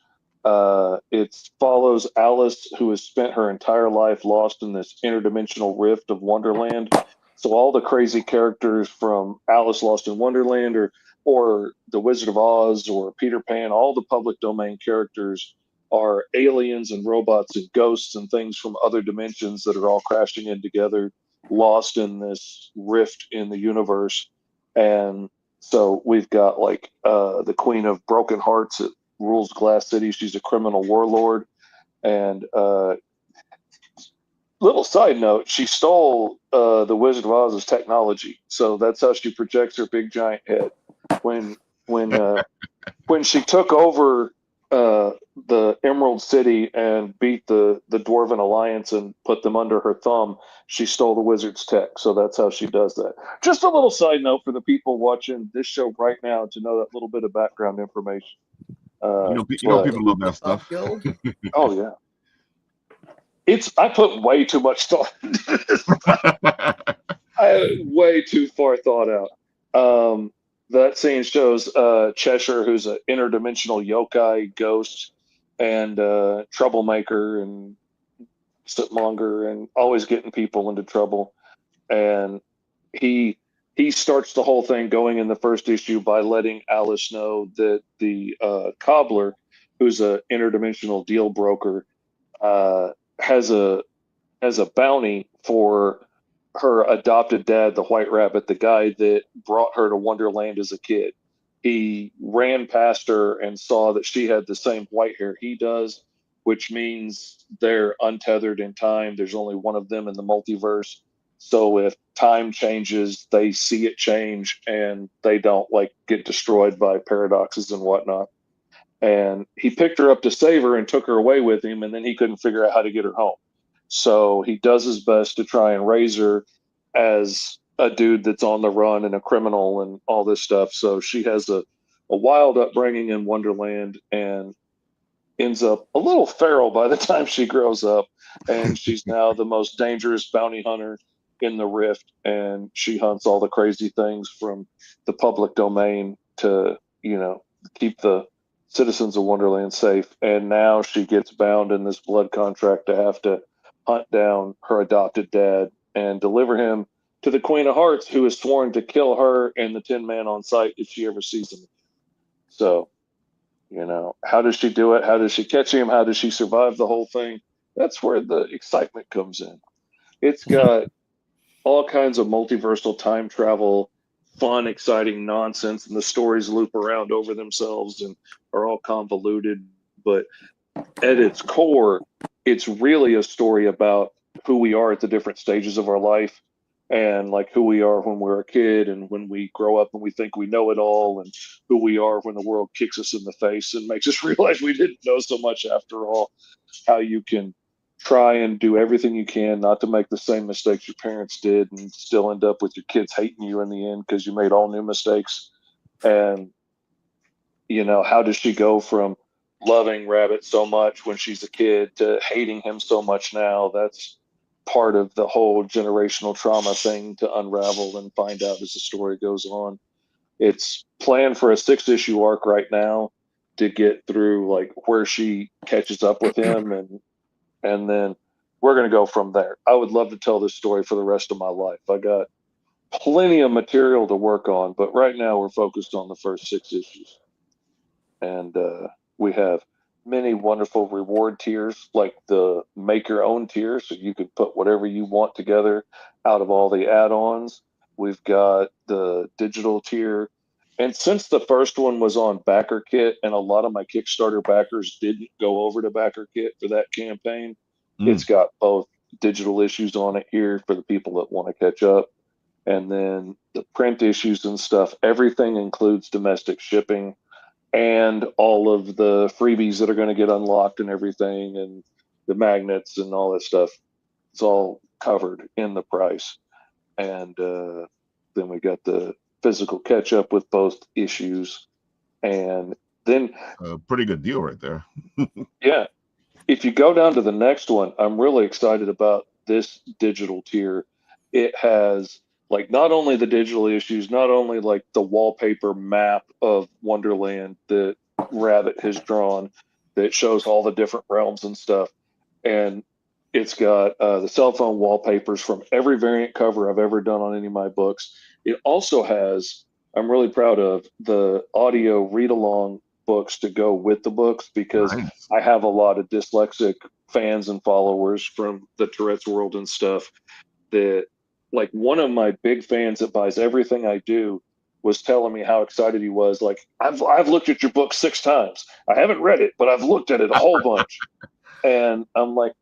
It follows Alice, who has spent her entire life lost in this interdimensional rift of Wonderland. So all the crazy characters from Alice Lost in Wonderland or The Wizard of Oz or Peter Pan, all the public domain characters are aliens and robots and ghosts and things from other dimensions that are all crashing in together, lost in this rift in the universe. And so we've got like the Queen of Broken Hearts that rules Glass City. She's a criminal warlord. And little side note, she stole the Wizard of Oz's technology. So that's how she projects her big giant head. When when she took over the Emerald City and beat the Dwarven Alliance and put them under her thumb, she stole the wizard's tech. So that's how she does that. Just a little side note for the people watching this show right now to know that little bit of background information. People love that stuff. Oh yeah. I put way too much thought into this. Way too far thought out. That scene shows Cheshire, who's an interdimensional yokai ghost and troublemaker and sitmonger and always getting people into trouble. And he starts the whole thing going in the first issue by letting Alice know that the cobbler, who's an interdimensional deal broker, has a bounty for her adopted dad, the White Rabbit, the guy that brought her to Wonderland as a kid. He ran past her and saw that she had the same white hair he does, which means they're untethered in time. There's only one of them in the multiverse. So if time changes, they see it change and they don't like get destroyed by paradoxes and whatnot. And he picked her up to save her and took her away with him, and then he couldn't figure out how to get her home. So he does his best to try and raise her as a dude that's on the run and a criminal and all this stuff. So she has a wild upbringing in Wonderland and ends up a little feral by the time she grows up. And she's now the most dangerous bounty hunter in the Rift. And she hunts all the crazy things from the public domain to, keep the citizens of Wonderland safe. And now she gets bound in this blood contract to have to hunt down her adopted dad and deliver him to the Queen of Hearts, who has sworn to kill her and the Tin Man on sight if she ever sees him. So, how does she do it? How does she catch him? How does she survive the whole thing? That's where the excitement comes in. It's got all kinds of multiversal time travel, fun, exciting nonsense, and the stories loop around over themselves and are all convoluted. But at its core, it's really a story about who we are at the different stages of our life and like who we are when we're a kid and when we grow up and we think we know it all and who we are when the world kicks us in the face and makes us realize we didn't know so much after all. How you can try and do everything you can not to make the same mistakes your parents did and still end up with your kids hating you in the end because you made all new mistakes. And how does she go from loving Rabbit so much when she's a kid to hating him so much now? That's part of the whole generational trauma thing to unravel and find out as the story goes on. It's planned for a 6-issue arc right now to get through like where she catches up with him and then we're going to go from there. I would love to tell this story for the rest of my life. I got plenty of material to work on, but right now we're focused on the first 6 issues. And we have many wonderful reward tiers, like the make your own tier, so you could put whatever you want together out of all the add-ons. We've got the digital tier. And since the first one was on BackerKit and a lot of my Kickstarter backers didn't go over to BackerKit for that campaign, it's got both digital issues on it here for the people that want to catch up. And then the print issues and stuff, everything includes domestic shipping and all of the freebies that are going to get unlocked and everything and the magnets and all that stuff. It's all covered in the price. And then we got the physical catch up with both issues. And then a pretty good deal right there. Yeah. If you go down to the next one, I'm really excited about this digital tier. It has like not only the digital issues, not only like the wallpaper map of Wonderland that Rabbit has drawn that shows all the different realms and stuff. And it's got the cell phone wallpapers from every variant cover I've ever done on any of my books. It also has, I'm really proud of, the audio read along books to go with the books, because Nice. I have a lot of dyslexic fans and followers from the Tourette's world and stuff, that like one of my big fans that buys everything I do was telling me how excited he was. Like, I've looked at your book 6 times. I haven't read it, but I've looked at it a whole bunch. And I'm like,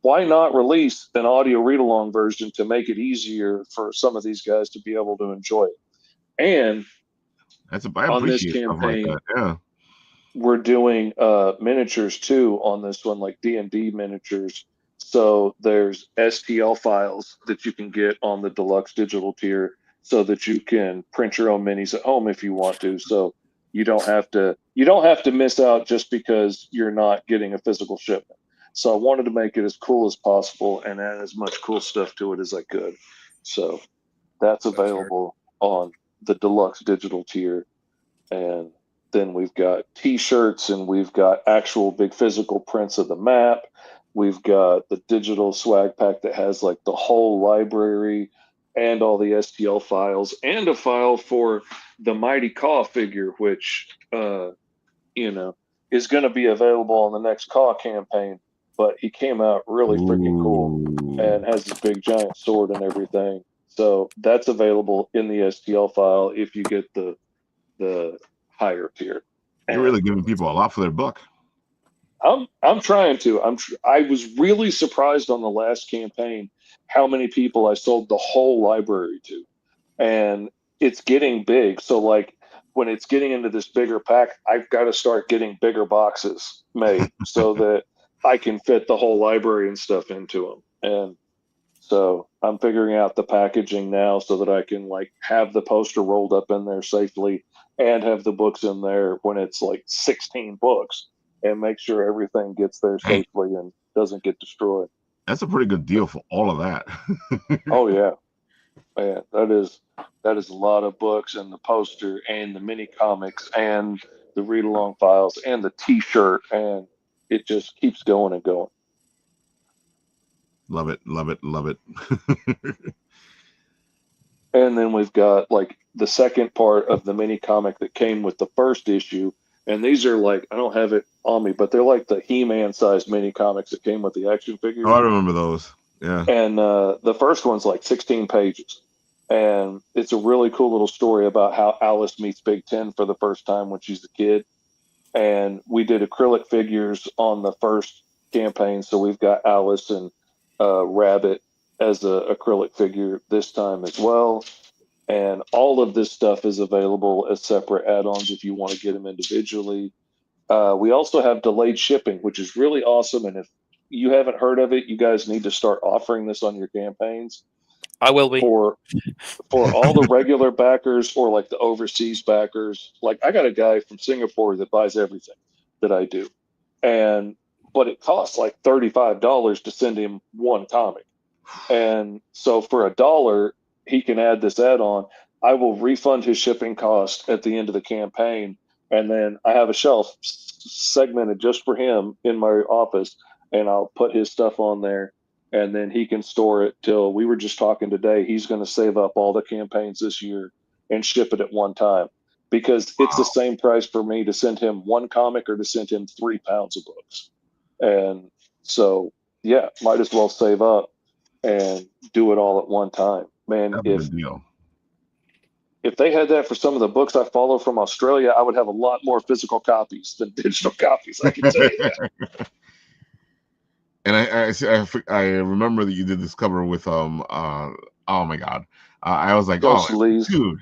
why not release an audio read along version to make it easier for some of these guys to be able to enjoy it? And I on this appreciate stuff like campaign, that. Yeah. we're doing miniatures too on this one, like D&D miniatures. So there's STL files that you can get on the deluxe digital tier, so that you can print your own minis at home if you want to. So you don't have to miss out just because you're not getting a physical shipment. So I wanted to make it as cool as possible and add as much cool stuff to it as I could. So that's available on the deluxe digital tier. And then we've got t-shirts, and we've got actual big physical prints of the map. We've got the digital swag pack that has like the whole library and all the STL files, and a file for the Mighty Caw figure, which is going to be available on the next Caw campaign. But he came out really freaking cool and has this big giant sword and everything. So that's available in the STL file if you get the higher tier. You're really giving people a lot for their buck. I'm trying to. I was really surprised on the last campaign how many people I sold the whole library to, and it's getting big. So like when it's getting into this bigger pack, I've got to start getting bigger boxes made so that I can fit the whole library and stuff into them. And so I'm figuring out the packaging now so that I can like have the poster rolled up in there safely and have the books in there when it's like 16 books, and make sure everything gets there safely and doesn't get destroyed. That's a pretty good deal for all of that. Oh yeah, man, that is a lot of books, and the poster and the mini comics and the read along files and the T-shirt, and it just keeps going and going. Love it, love it, love it. And then we've got like the second part of the mini comic that came with the first issue. And these are like, I don't have it on me, but they're like the He-Man sized mini comics that came with the action figures. Oh, I remember those. Yeah. And the first one's like 16 pages. And it's a really cool little story about how Alice meets Big Ten for the first time when she's a kid. And we did acrylic figures on the first campaign. So we've got Alice and Rabbit as a acrylic figure this time as well. And all of this stuff is available as separate add-ons if you want to get them individually. We also have delayed shipping, which is really awesome. And if you haven't heard of it, you guys need to start offering this on your campaigns. I will be. For all the regular backers or like the overseas backers. Like I got a guy from Singapore that buys everything that I do. But it costs like $35 to send him one comic. And so for $1, he can add this add-on. I will refund his shipping cost at the end of the campaign. And then I have a shelf segmented just for him in my office, and I'll put his stuff on there, and then he can store it till, we were just talking today, he's going to save up all the campaigns this year and ship it at one time, because it's the same price for me to send him one comic or to send him 3 pounds of books. And so, yeah, might as well save up and do it all at one time. Man, That's a good deal. If they had that for some of the books I follow from Australia, I would have a lot more physical copies than digital copies. I can tell you that. And I remember that you did this cover with oh my god, I was like, dude,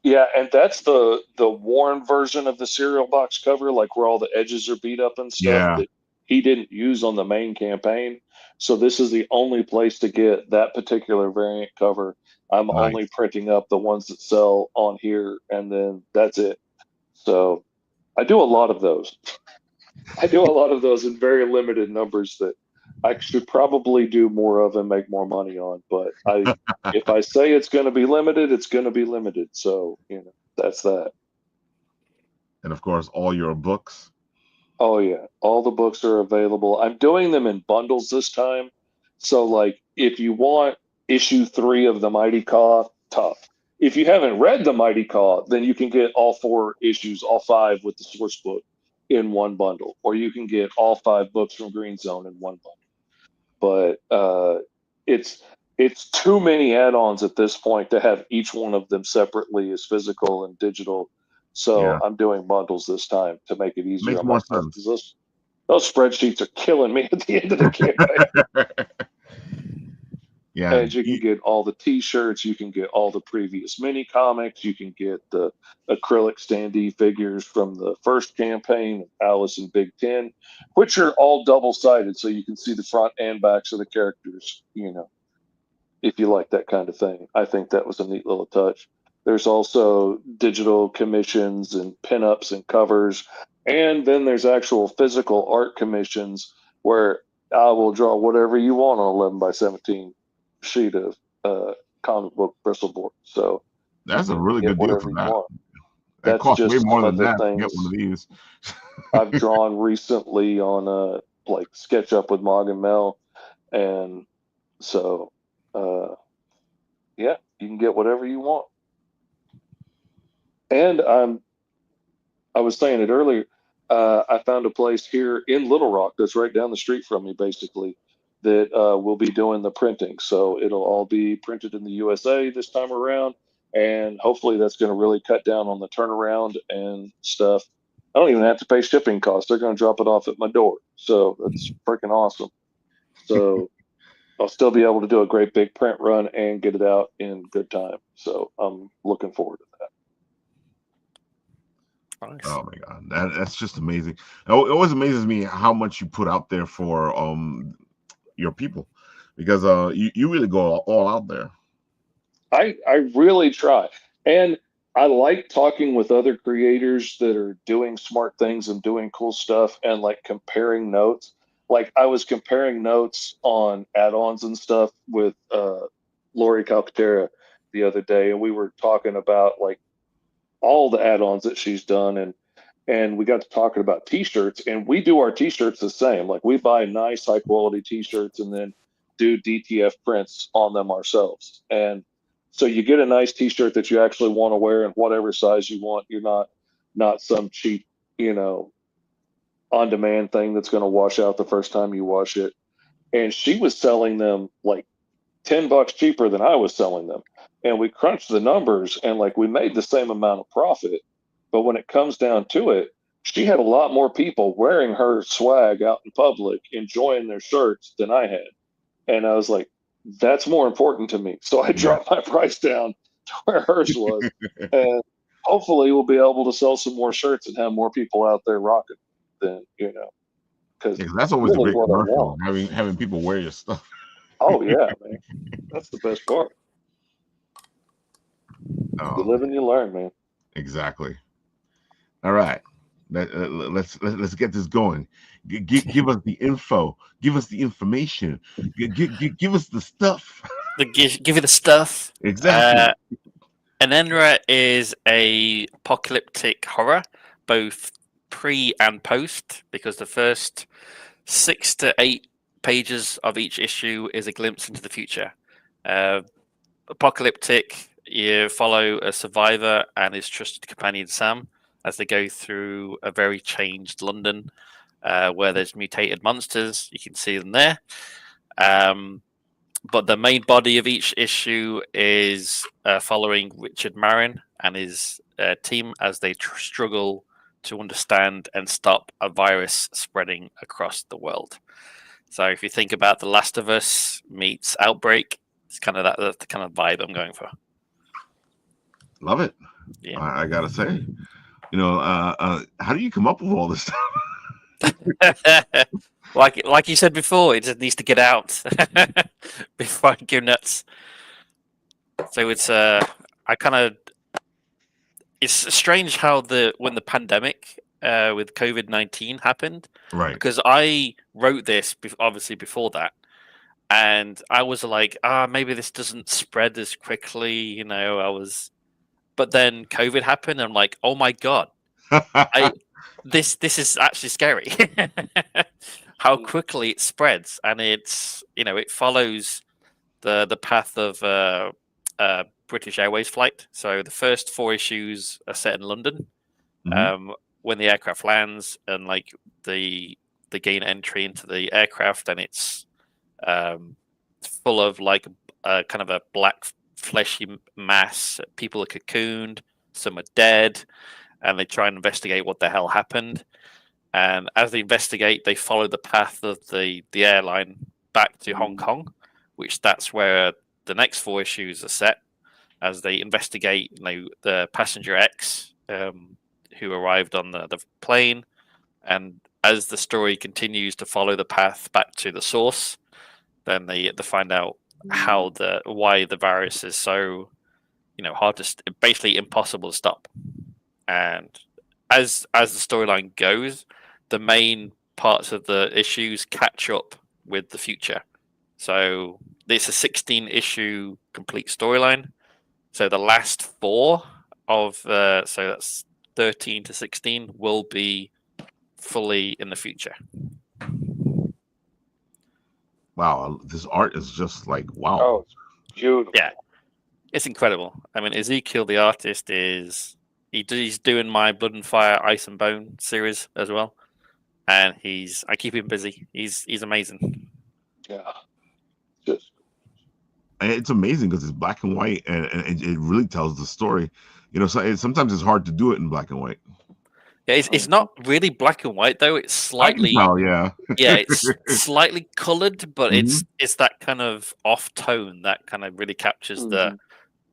yeah, and that's the worn version of the cereal box cover, like where all the edges are beat up and stuff that he didn't use on the main campaign. So this is the only place to get that particular variant cover. I'm only printing up the ones that sell on here, and then that's it. So I do a lot of those. I do a lot of those in very limited numbers that I should probably do more of and make more money on. But if I say it's going to be limited, it's going to be limited. So, that's that. And of course, all your books. Oh yeah, all the books are available. I'm doing them in bundles this time. So like if you want issue 3 of the Mighty Caw, tough. if you haven't read The Mighty Caw, then you can get all 4 issues, all 5 with the source book in one bundle, or you can get all 5 books from Green Zone in one bundle. But it's too many add-ons at this point to have each one of them separately as physical and digital. So I'm doing bundles this time to make it easier Makes on more myself. sense. Those spreadsheets are killing me at the end of the campaign. Yeah, and you can get all the T-shirts, you can get all the previous mini comics, you can get the acrylic standee figures from the first campaign, Alice and Big Ten, which are all double-sided, so you can see the front and backs of the characters. If you like that kind of thing, I think that was a neat little touch. There's also digital commissions and pinups and covers, and then there's actual physical art commissions where I will draw whatever you want on 11 by 17 sheet of comic book bristleboard. So that's a really good deal for that. That That's costs way just more some than of the that to get one of things these. I've drawn recently on like SketchUp with Mog and Mel, and so yeah, you can get whatever you want. And I was saying it earlier. I found a place here in Little Rock that's right down the street from me, basically, that will be doing the printing. So it'll all be printed in the USA this time around, and hopefully that's going to really cut down on the turnaround and stuff. I don't even have to pay shipping costs. They're going to drop it off at my door. So that's freaking awesome. So I'll still be able to do a great big print run and get it out in good time. So I'm looking forward to that. Nice. Oh my god, that's just amazing. It always amazes me how much you put out there for your people, because you really go all out there. I really try, and I like talking with other creators that are doing smart things and doing cool stuff, and like comparing notes. Like I was comparing notes on add-ons and stuff with Lori Calcaterra the other day, and we were talking about like all the add-ons that she's done, and we got to talking about t-shirts, and we do our t-shirts the same. Like we buy nice high quality t-shirts and then do DTF prints on them ourselves. And so you get a nice t-shirt that you actually want to wear in whatever size you want. You're not some cheap, on demand thing that's going to wash out the first time you wash it. And she was selling them like $10 cheaper than I was selling them. And we crunched the numbers, and like we made the same amount of profit. But when it comes down to it, she had a lot more people wearing her swag out in public, enjoying their shirts than I had. And I was like, that's more important to me. So I dropped my price down to where hers was. And hopefully we'll be able to sell some more shirts and have more people out there rocking than, because that's always really a great commercial, having people wear your stuff. Oh yeah, man. That's the best part. You live and you learn, man. Exactly. All right. Let's get this going. Give us the info. Give us the information. Give us the stuff. Give you the stuff. Exactly. WrittenWrit is a apocalyptic horror, both pre and post, because the first 6 to 8 pages of each issue is a glimpse into the future. Apocalyptic, you follow a survivor and his trusted companion Sam as they go through a very changed London, where there's mutated monsters. You can see them there. But the main body of each issue is following Richard Marin and his team as they struggle to understand and stop a virus spreading across the world. So if you think about The Last of Us meets Outbreak, it's kind of that's the kind of vibe I'm going for. Love it. Yeah. I gotta say, how do you come up with all this stuff? like you said before, it just needs to get out before I go nuts. So it's it's strange how when the pandemic with COVID-19 happened, right? Because I wrote this obviously before that, and I was like, maybe this doesn't spread as quickly, But then COVID happened, and I'm like, oh my god, this is actually scary. How quickly it spreads, and it's it follows the path of British Airways flight. So the first 4 issues are set in London. When the aircraft lands and like they gain entry into the aircraft, and it's full of like kind of a black fleshy mass. People are cocooned, some are dead, and they try and investigate what the hell happened. And as they investigate, they follow the path of the airline back to Hong Kong, which that's where the next 4 issues are set, as they investigate the passenger X who arrived on the plane. And as the story continues to follow the path back to the source, then they find out why the virus is so hard to basically impossible to stop. And as the storyline goes, the main parts of the issues catch up with the future. So it's a 16-issue complete storyline. So the last 4 of so that's 13 to 16 will be fully in the future. Wow, this art is just like wow. Oh, it's beautiful. Yeah, it's incredible. I mean, Ezekiel, the artist, he's doing my Blood and Fire, Ice and Bone series as well, and I keep him busy. He's amazing. Yeah, just it's amazing because it's black and white, and it really tells the story. So sometimes it's hard to do it in black and white. Yeah, it's not really black and white though. It's slightly, yeah, it's slightly colored, but it's that kind of off tone that kind of really captures the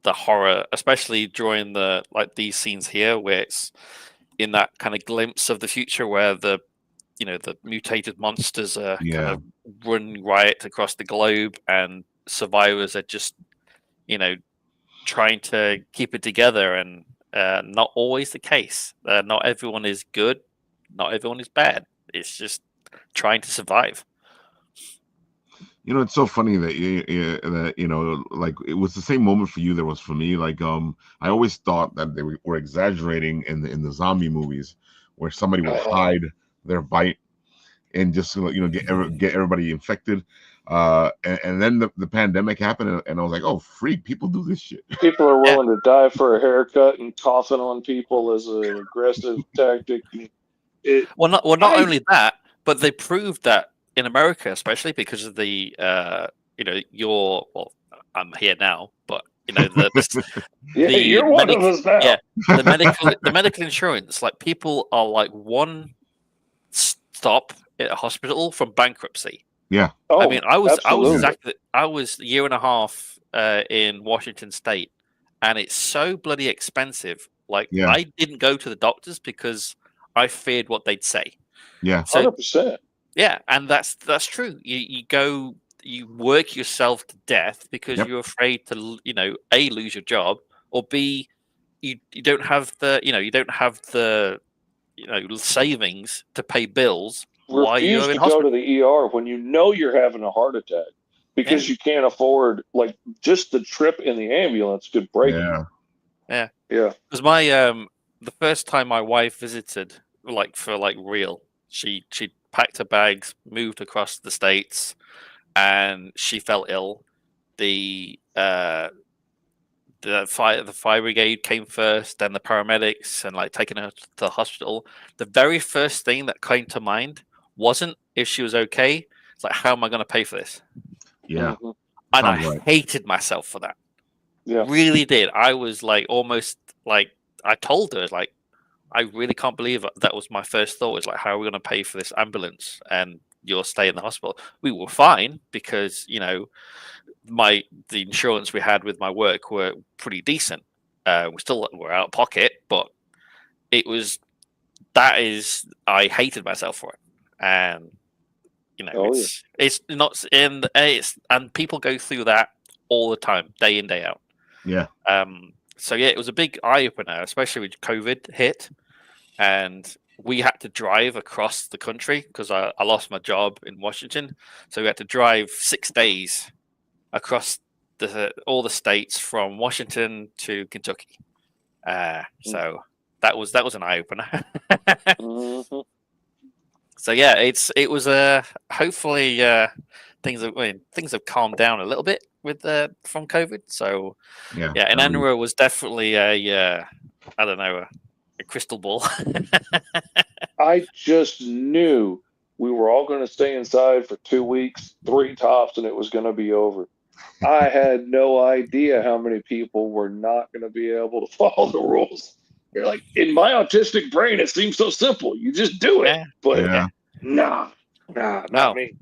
horror, especially during these scenes here, where it's in that kind of glimpse of the future where the mutated monsters are kind of running riot across the globe, and survivors are just trying to keep it together, and not always the case. Not everyone is good, not everyone is bad. It's just trying to survive. It's so funny that like it was the same moment for you that was for me. Like I always thought that they were exaggerating in the zombie movies, where somebody would hide their bite and just get everybody infected. And then the pandemic happened, and I was like, oh, freak, people do this shit. People are willing to die for a haircut, and coughing on people as an aggressive tactic. Not only that, but they proved that in America, especially because of the I'm here now, but you're one of us now. Yeah, the medical insurance, like people are like one stop at a hospital from bankruptcy. Yeah. Oh, I mean, I was a year and a half in Washington State, and it's so bloody expensive. Like I didn't go to the doctors because I feared what they'd say. Yeah. So, 100%. Yeah, and that's true. You work yourself to death because you're afraid to A, lose your job, or B, you don't have the savings to pay bills. Refuse to go to the ER when you know you're having a heart attack because you can't afford, like, just the trip in the ambulance could break you. Yeah. Because my the first time my wife visited, for real, she packed her bags, moved across the States, and she fell ill. The fire brigade came first, then the paramedics, and taking her to the hospital. The very first thing that came to mind wasn't if she was okay. It's like, how am I going to pay for this? Yeah. And I hated myself for that. Yeah. Really did. I was almost I told her, I really can't believe that was my first thought. Was how are we going to pay for this ambulance and your stay in the hospital? We were fine because the insurance we had with my work were pretty decent. We're out of pocket, but I hated myself for it, and it's not and people go through that all the time, day in, day out. Yeah. So it was a big eye opener, especially when COVID hit, and we had to drive across the country because I lost my job in Washington, so we had to drive 6 days across all the states from Washington to Kentucky. So that was an eye opener. So yeah, it was hopefully things have calmed down a little bit, with from COVID. So Yeah, Inanua was definitely a I don't know, a crystal ball. I just knew we were all going to stay inside for 2 weeks, 3 tops, and it was going to be over. I had no idea how many people were not going to be able to follow the rules. You're like, in my autistic brain, it seems so simple. You just do it. But nah, not me.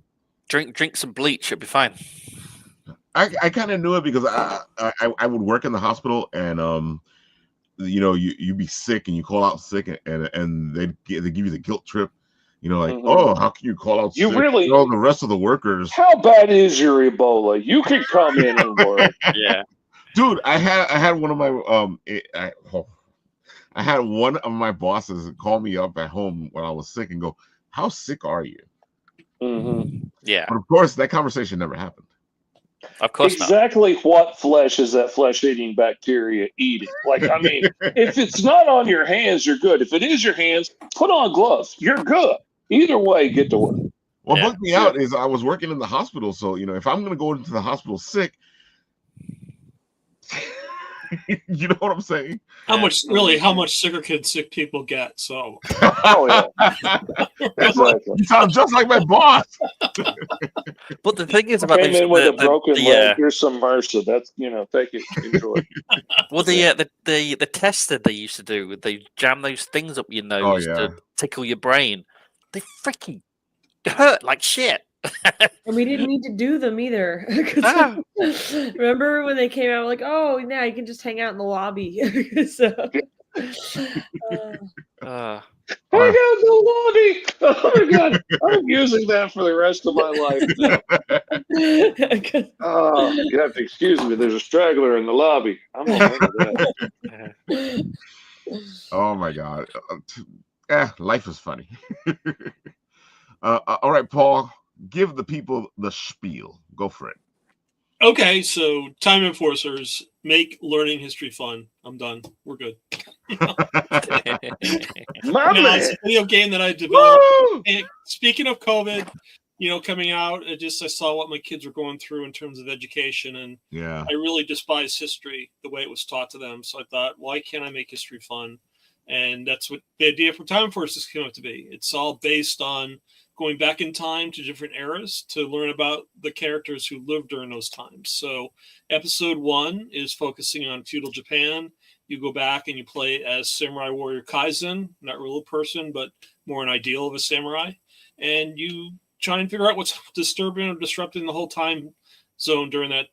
Drink some bleach, it'll be fine. I kind of knew it because I would work in the hospital, and you know, you'd be sick and you call out sick, and they give you the guilt trip. You know, like, oh, how can you call out sick? Really? All the rest of the workers. How bad is your Ebola? You can come in and work. Yeah, dude, I had one of my I had one of my bosses call me up at home when I was sick and go, "How sick are you?" Yeah, but of course that conversation never happened. Of course exactly not. What flesh is that flesh-eating bacteria eating? Like, I mean, if it's not on your hands, you're good. If it is your hands, put on gloves. You're good. Either way, get to work. What booked me out is I was working in the hospital, so you know, if I'm going to go into the hospital sick, you know what I'm saying? How much sicker can sick people get? So, You sound just like my boss. But the thing is about came in with a broken leg. Here's some MRSA. That's, you know, take it, enjoy. Well, the test that they used to do, they jam those things up your nose to tickle your brain. They freaking hurt like shit. And we didn't need to do them either. Remember when they came out like, oh, now you can just hang out in the lobby. So, hang out in the lobby. Oh my god, I'm using that for the rest of my life now. Oh, you have to excuse me. There's a straggler in the lobby. I'm gonna remember that. Oh my god. Life is funny. All right, Paul, give the people the spiel. Go for it. Okay, so Time Enforcers make learning history fun. I'm done. We're good. It's a video game that I developed. And speaking of COVID, you know, coming out, I saw what my kids were going through in terms of education, and I really despise history the way it was taught to them. So I thought, why can't I make history fun? And that's what the idea for Time Enforcers came up to be. It's all based on going back in time to different eras to learn about the characters who lived during those times. So episode 1 is focusing on feudal Japan. You go back and you play as Samurai Warrior Kaizen, not a real person, but more an ideal of a samurai. And you try and figure out what's disturbing or disrupting the whole time zone during that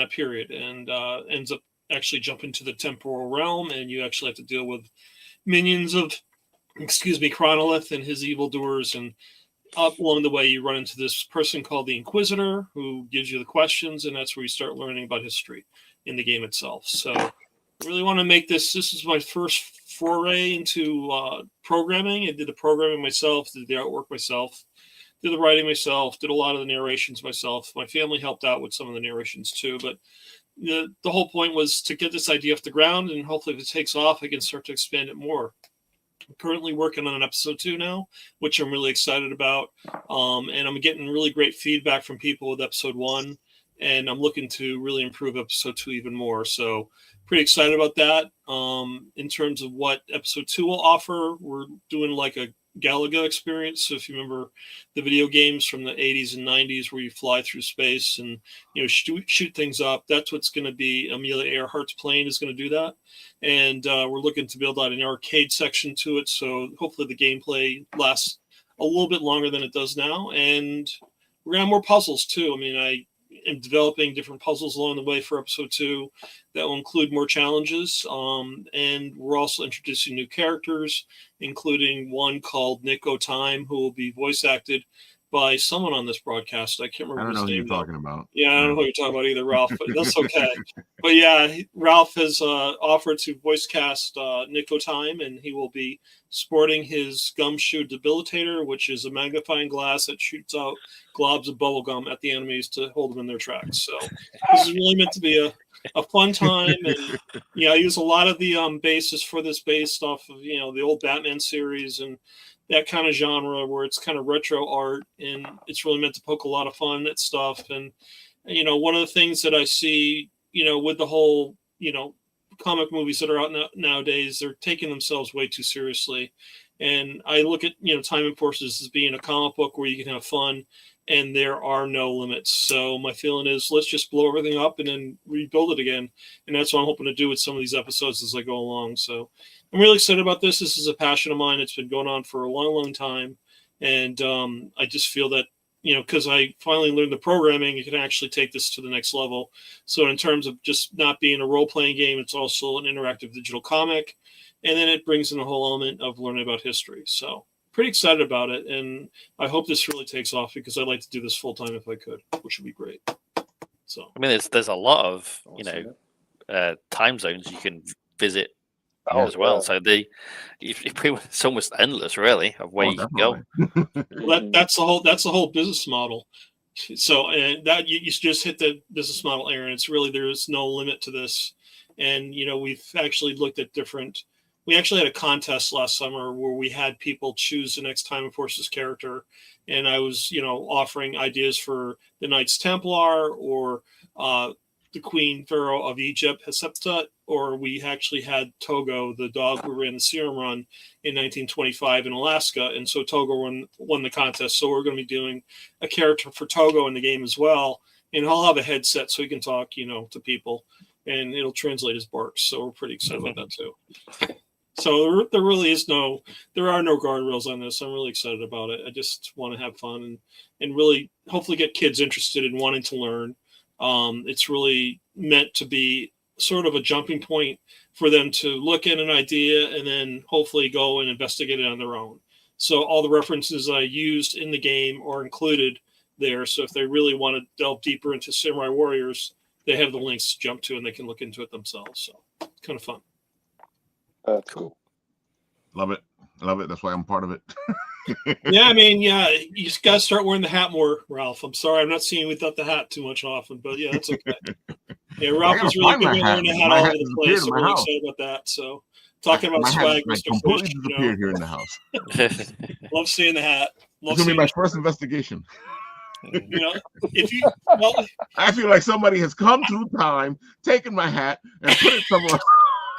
period, and ends up actually jumping to the temporal realm, and you actually have to deal with minions of, Chronolith and his evildoers, and up along the way, you run into this person called the Inquisitor, who gives you the questions, and that's where you start learning about history in the game itself. So I really want to make this. This is my first foray into programming. I did the programming myself, did the artwork myself, did the writing myself, did a lot of the narrations myself. My family helped out with some of the narrations too, but the whole point was to get this idea off the ground, and hopefully if it takes off, I can start to expand it more. I'm currently working on episode 2 now, which I'm really excited about. And I'm getting really great feedback from people with episode 1. And I'm looking to really improve episode 2 even more. So pretty excited about that. In terms of what episode 2 will offer, we're doing like a Galaga experience. So if you remember the video games from the 80s and 90s where you fly through space and, you know, shoot things up, that's what's going to be. Amelia Earhart's plane is going to do that. And we're looking to build out an arcade section to it. So hopefully the gameplay lasts a little bit longer than it does now. And we're going to have more puzzles too. I mean, I am developing different puzzles along the way for episode 2 that will include more challenges. And we're also introducing new characters, including one called Nico Time, who will be voice acted by someone on this broadcast. I can't remember his name. I don't know who you're talking about. Yeah, I don't know who you're talking about either, Ralph, but that's okay. But yeah, Ralph has offered to voice cast Nico Time, and he will be sporting his gumshoe debilitator, which is a magnifying glass that shoots out globs of bubblegum at the enemies to hold them in their tracks. So this is really meant to be a fun time. And yeah, I use a lot of the basis for this based off of, you know, the old Batman series and that kind of genre where it's kind of retro art, and it's really meant to poke a lot of fun at stuff. And one of the things that I see, with the whole, comic movies that are out nowadays, they're taking themselves way too seriously. And I look at, Time and Forces as being a comic book where you can have fun and there are no limits. So my feeling is let's just blow everything up and then rebuild it again. And that's what I'm hoping to do with some of these episodes as I go along. So I'm really excited about this. This is a passion of mine. It's been going on for a long, long time. And I just feel that, because I finally learned the programming, you can actually take this to the next level. So in terms of just not being a role-playing game, it's also an interactive digital comic. And then it brings in a whole element of learning about history. So pretty excited about it. And I hope this really takes off because I'd like to do this full-time if I could, which would be great. So I mean, there's a lot of, time zones you can visit as well. So it's almost endless, really, of where you can go. Well, that's the whole business model. So and that you just hit the business model, Aaron. It's really, there is no limit to this. And we've actually looked at different. We actually had a contest last summer where we had people choose the next Time and Forces character, and I was offering ideas for the Knights Templar or the Queen Pharaoh of Egypt, Hatshepsut, or we actually had Togo, the dog who ran the Serum Run in 1925 in Alaska. And so Togo won the contest. So we're going to be doing a character for Togo in the game as well. And I'll have a headset so he can talk, to people, and it'll translate his barks. So we're pretty excited about that too. So there really is there are no guardrails on this. I'm really excited about it. I just want to have fun and really hopefully get kids interested in wanting to learn. It's really meant to be sort of a jumping point for them to look at an idea and then hopefully go and investigate it on their own. So all the references I used in the game are included there. So if they really want to delve deeper into Samurai Warriors, they have the links to jump to and they can look into it themselves. So it's kind of fun. That's cool. Love it. That's why I'm part of it. Yeah, I mean, you just got to start wearing the hat more, Ralph. I'm sorry, I'm not seeing you without the hat too much often, but yeah, that's okay. Yeah, Ralph was really good at wearing the hat all over the place. I'm really excited about that. So, talking about swag, Mr. Completely disappeared here in the house. Love seeing the hat. It's gonna be my first investigation. I feel like somebody has come through time, taken my hat, and put it somewhere.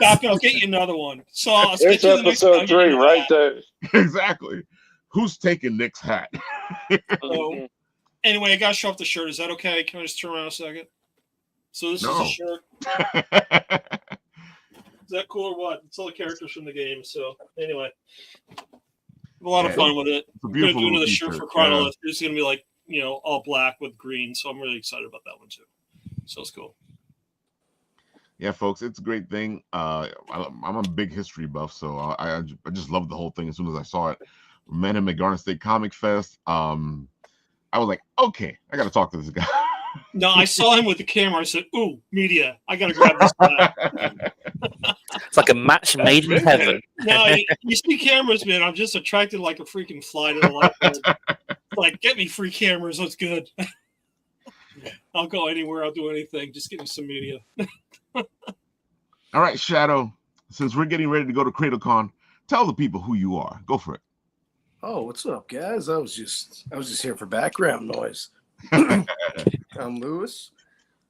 Doc, I'll get you another one. So it's episode 3 right there. Exactly. Who's taking Nick's hat? So, anyway, I gotta show off the shirt. Is that okay? Can I just turn around a second? So this is a shirt. Is that cool or what? It's all the characters from the game. So anyway, a lot of fun with it. It's a beautiful do another shirt for Chronolith. It's gonna be like all black with green. So I'm really excited about that one too. So it's cool. Yeah, folks, it's a great thing. I'm a big history buff, so I just loved the whole thing as soon as I saw it. Met him at Garden State Comic Fest. I was like, okay, I got to talk to this guy. No, I saw him with the camera. I said, "Ooh, media! I got to grab this guy." It's like a match made in heaven. No, you see cameras, man. I'm just attracted like a freaking fly to the light. Like, get me free cameras. That's good. I'll go anywhere. I'll do anything. Just give me some media. All right, Shadow, since we're getting ready to go to CradleCon, tell the people who you are. Go for it. Oh, what's up, guys? I was just here for background noise. I'm Lewis,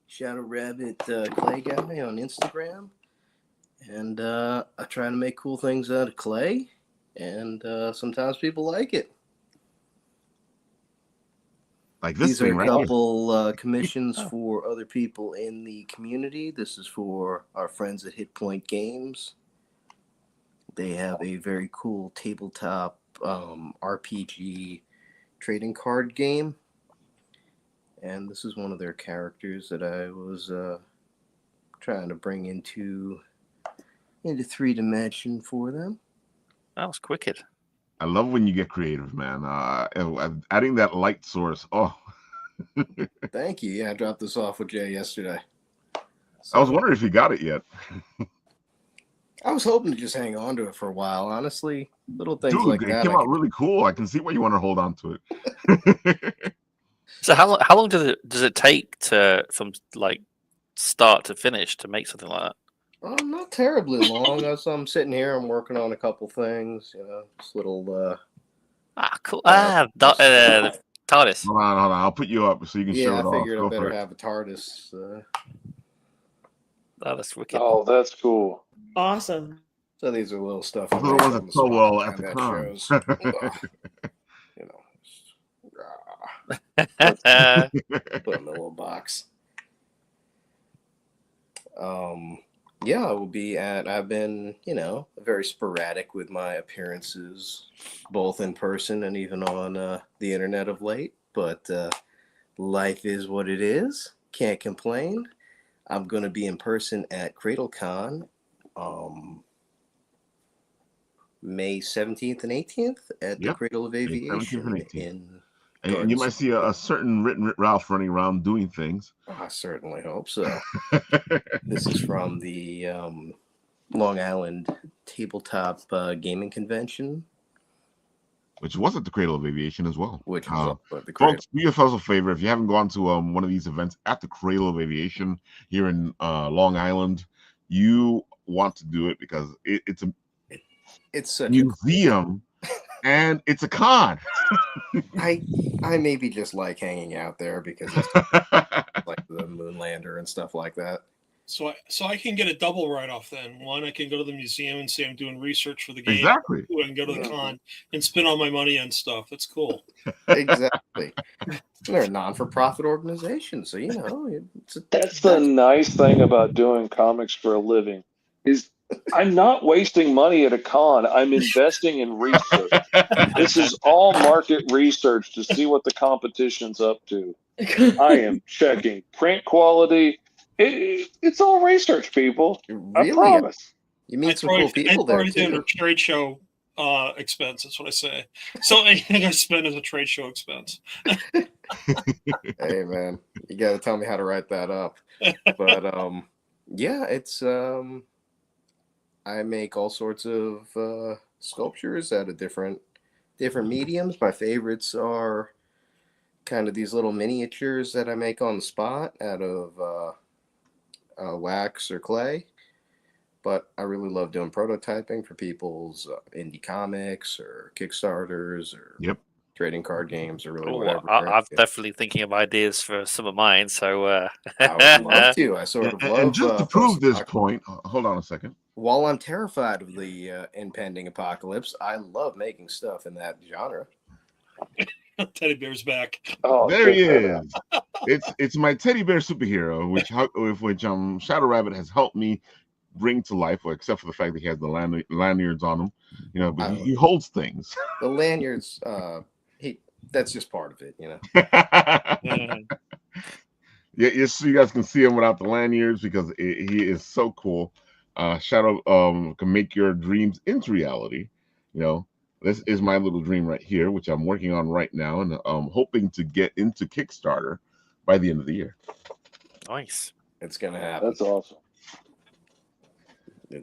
Shadow Rabbit clay guy on Instagram, and I try to make cool things out of clay, and sometimes people like it. Like this These thing, are a right? couple commissions for other people in the community. This is for our friends at Hit Point Games. They have a very cool tabletop RPG trading card game. And this is one of their characters that I was trying to bring into 3D for them. That was wicked. I love when you get creative, man. Adding that light source. Oh, thank you. Yeah, I dropped this off with Jay yesterday. So, I was wondering if you got it yet. I was hoping to just hang on to it for a while. Honestly, little things Dude, like that. It came out really cool. I can see why you want to hold on to it. So how long does it take from like start to finish to make something like that? Not terribly long. As I'm sitting here, I'm working on a couple things. Just little. Cool. TARDIS. Hold on. I'll put you up so you can show it off. I figured I better have a TARDIS. Oh, that's wicked. Oh, that's cool. Awesome. So these are little stuff. I thought it wasn't so well at the con. You know, That's put in a little box. Yeah, I will be at. I've been, very sporadic with my appearances, both in person and even on the internet of late. But life is what it is. Can't complain. I'm going to be in person at CradleCon, May 17th and 18th at the Cradle of Aviation and you might see a certain written Ralph running around doing things. I certainly hope so. This is from the Long Island Tabletop Gaming Convention, which was at the Cradle of Aviation as well. Which was at the Cradle. Folks, do yourselves a favor. If you haven't gone to one of these events at the Cradle of Aviation here in Long Island, you want to do it because it's such museum and it's a con. I maybe just like hanging out there because it's like the Moonlander and stuff like that. So I can get a double write-off then. One, I can go to the museum and say I'm doing research for the game. Exactly. Two, I can go to the con and spend all my money on stuff. That's cool. Exactly. They're a non-for-profit organization, so that's the nice thing about doing comics for a living is I'm not wasting money at a con. I'm investing in research. This is all market research to see what the competition's up to. I am checking print quality. It's all research, people. Really? I promise. You meet some cool people there too. Trade show expense. That's what I say. So anything I spend is a trade show expense. Hey man, you got to tell me how to write that up. But yeah, it's I make all sorts of sculptures out of different mediums. My favorites are kind of these little miniatures that I make on the spot out of wax or clay. But I really love doing prototyping for people's indie comics or Kickstarters or trading card games or really whatever. I'm definitely thinking of ideas for some of mine. So I would love to. I sort of love. And just to prove this point, hold on a second. While I'm terrified of the impending apocalypse, I love making stuff in that genre. Teddy Bear's back. Oh, there he is. It's my teddy bear superhero, which Shadow Rabbit has helped me bring to life, except for the fact that he has the lanyards on him. But he holds things. The lanyards, that's just part of it, Yeah, so you guys can see him without the lanyards because he is so cool. Shadow can make your dreams into reality. This is my little dream right here, which I'm working on right now, and I'm hoping to get into Kickstarter by the end of the year. Nice. It's gonna happen. That's awesome.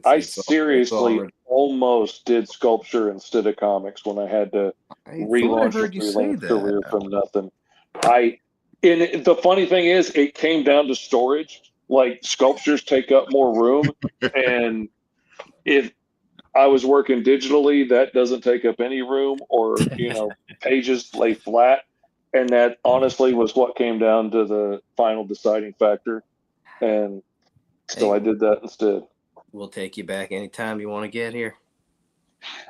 I seriously almost did sculpture instead of comics when I had to relaunch a freelance career from nothing. And the funny thing is, it came down to storage. Like, sculptures take up more room, and if I was working digitally, that doesn't take up any room, or pages lay flat, and that honestly was what came down to the final deciding factor. And so I did that instead. We'll take you back anytime you want to get here.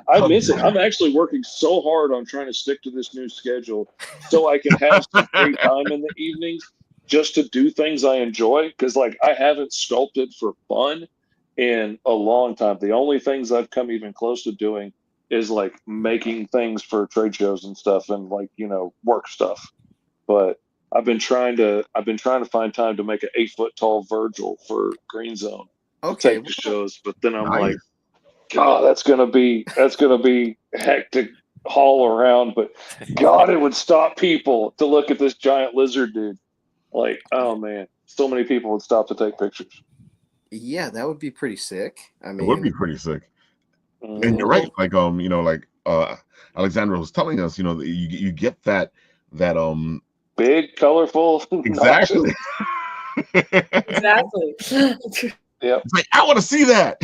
I miss it. I'm actually working so hard on trying to stick to this new schedule so I can have some free time in the evenings just to do things I enjoy. Because, I haven't sculpted for fun in a long time. The only things I've come even close to doing is, making things for trade shows and stuff and, work stuff. But I've been trying to find time to make an 8-foot tall Virgil for Green Zone. Okay, take the shows, but then I'm like, God, that's gonna be hectic haul around. But God, it would stop people to look at this giant lizard dude. Oh man, so many people would stop to take pictures. Yeah, that would be pretty sick. I mean, it would be pretty sick. And you're right. Alexandra was telling us, you get that big, colorful. Exactly. Exactly. Yep. It's I want to see that.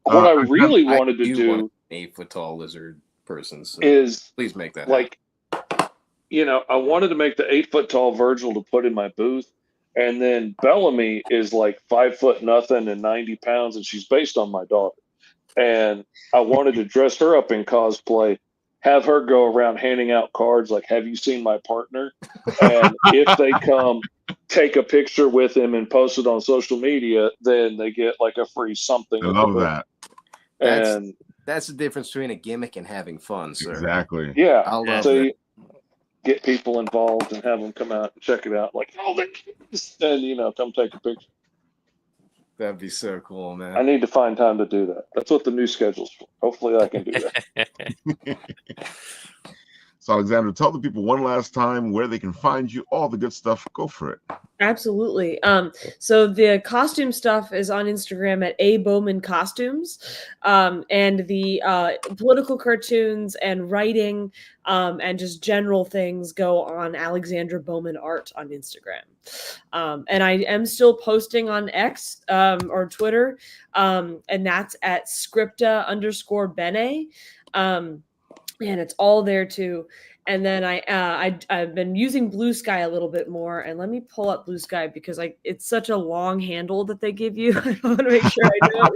What I really wanted to do an 8-foot tall lizard person. So is please make that like, I wanted to make the 8 foot tall Virgil to put in my booth. And then Bellamy is like 5 foot nothing and 90 pounds, and she's based on my daughter. And I wanted to dress her up in cosplay, have her go around handing out cards like, have you seen my partner? And if they come, take a picture with him and post it on social media, then they get like a free something. I love that. And that's the difference between a gimmick and having fun, sir. Exactly. Yeah. I love so that. Get people involved and have them come out and check it out. Like, oh, and come take a picture. That'd be so cool, man. I need to find time to do that. That's what the new schedule's for. Hopefully I can do that. So, Alexander, tell the people one last time where they can find you, all the good stuff. Go for it. Absolutely. So the costume stuff is on Instagram at A Bowman Costumes, and the political cartoons and writing and just general things go on Alexandra Bowman Art on Instagram. And I am still posting on X or Twitter, and that's at scripta_bene. And it's all there too. And then I've been using Blue Sky a little bit more. And let me pull up Blue Sky because it's such a long handle that they give you. I want to make sure I do it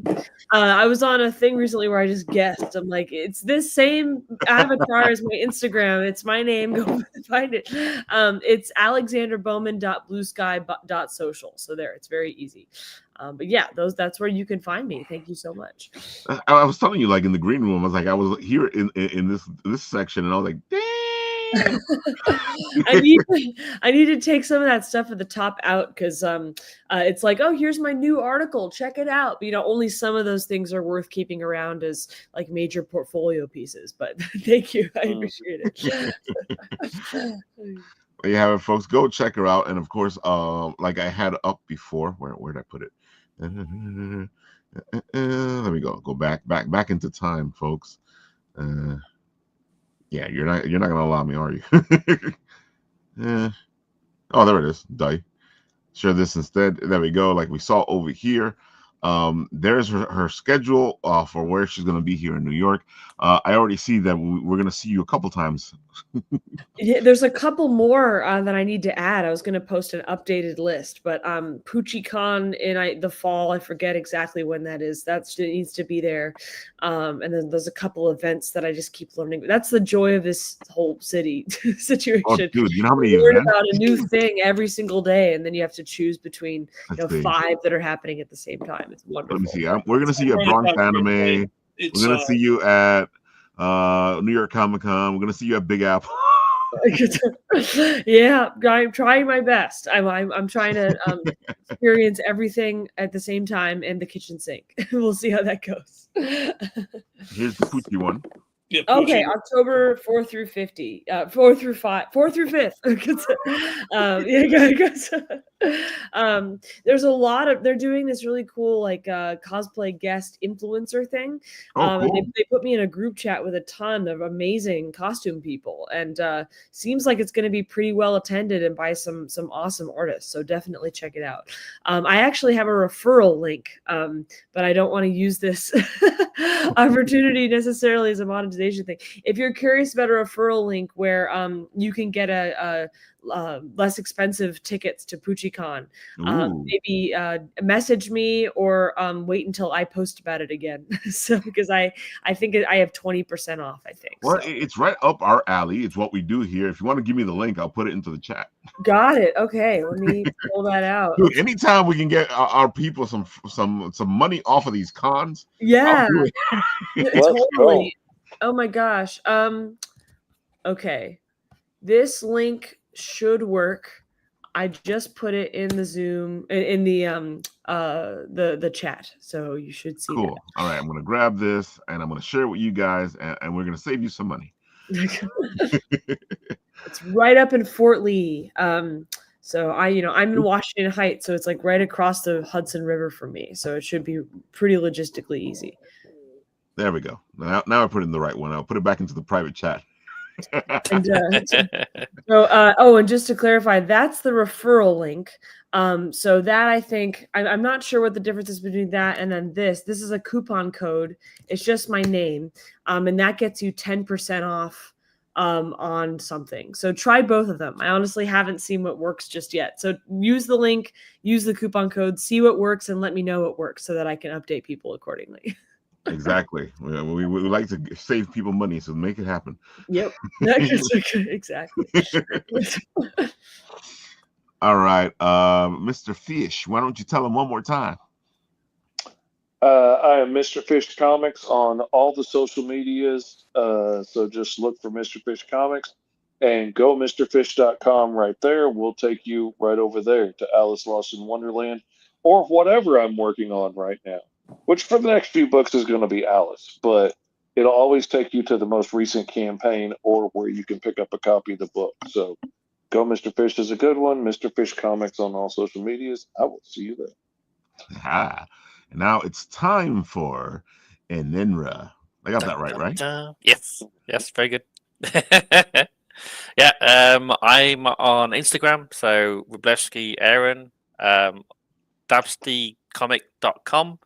right. I was on a thing recently where I just guessed. I'm like, it's this same avatar as my Instagram. It's my name. Go find it. It's alexanderbowman.bluesky.social. So there, it's very easy. But yeah, that's where you can find me. Thank you so much. I was telling you, like in the green room, I was like, I was here in this section, and I was like, damn. I need to take some of that stuff at the top out because it's like, oh, here's my new article, check it out. But, only some of those things are worth keeping around as like major portfolio pieces. But thank you, I appreciate it. There you have it, folks. Go check her out, and of course, like I had up before, where did I put it? Let me go back into time, folks. Yeah, you're not gonna allow me, are you? Oh, there it is. Die. Share this instead. There we go. Like we saw over here. There's her schedule for where she's going to be here in New York. I already see that we're going to see you a couple times. Yeah, there's a couple more that I need to add. I was going to post an updated list, but PoochieCon in the fall, I forget exactly when that is. That needs to be there. And then there's a couple events that I just keep learning. That's the joy of this whole city situation. Oh, dude, you know how many you learn events? about a new thing every single day, and then you have to choose between 5 that are happening at the same time. It's wonderful. Let me see. We're going to see you at Bronx Anime. We're going to see you at New York Comic Con. We're going to see you at Big Apple. Yeah, I'm trying my best. I'm trying to experience everything at the same time in the kitchen sink. We'll see how that goes. Here's the Poochie one. Yeah, okay, October 4 through 50, 4 through 5, 4 through 5th. There's a lot of, they're doing this really cool like cosplay guest influencer thing. Cool. And they put me in a group chat with a ton of amazing costume people, and seems like it's going to be pretty well attended and by some awesome artists. So definitely check it out. I actually have a referral link, but I don't want to use this opportunity necessarily as a monetization thing. If you're curious about a referral link where you can get a less expensive tickets to PoochieCon, maybe message me or wait until I post about it again. So because I think I have 20% off, I think. Well, so. It's right up our alley. It's what we do here. If you want to give me the link, I'll put it into the chat. Got it. Okay, let me pull that out. Dude, anytime we can get our people some money off of these cons, yeah, totally. Go. Oh my gosh. Okay, this link should work. I just put it in the Zoom in the chat, so you should see. Cool. That. All right, I'm gonna grab this and I'm gonna share it with you guys, and we're gonna save you some money. It's right up in Fort Lee. So I'm in Washington Heights, so it's like right across the Hudson River from me. So it should be pretty logistically easy. There we go. Now I put it in the right one. I'll put it back into the private chat. And and just to clarify, that's the referral link. So that I think I'm not sure what the difference is between that and then this. This is a coupon code. It's just my name, and that gets you 10% off on something. So try both of them. I honestly haven't seen what works just yet. So use the link, use the coupon code, see what works, and let me know what works so that I can update people accordingly. Exactly. We like to save people money, so make it happen. Yep. Exactly. All right, Mr. Fish, why don't you tell them one more time? I am Mr. Fish Comics on all the social medias. So just look for Mr. Fish Comics and go MrFish.com right there. We'll take you right over there to Alice Lost in Wonderland or whatever I'm working on right now, which for the next few books is going to be Alice, but it'll always take you to the most recent campaign or where you can pick up a copy of the book. So go Mr. Fish is a good one. Mr. Fish Comics on all social medias. I will see you there. And now it's time for Enenra. I got that right? Yes, very good. Yeah, I'm on Instagram, so Rublevsky Aaron, dabstycomic.com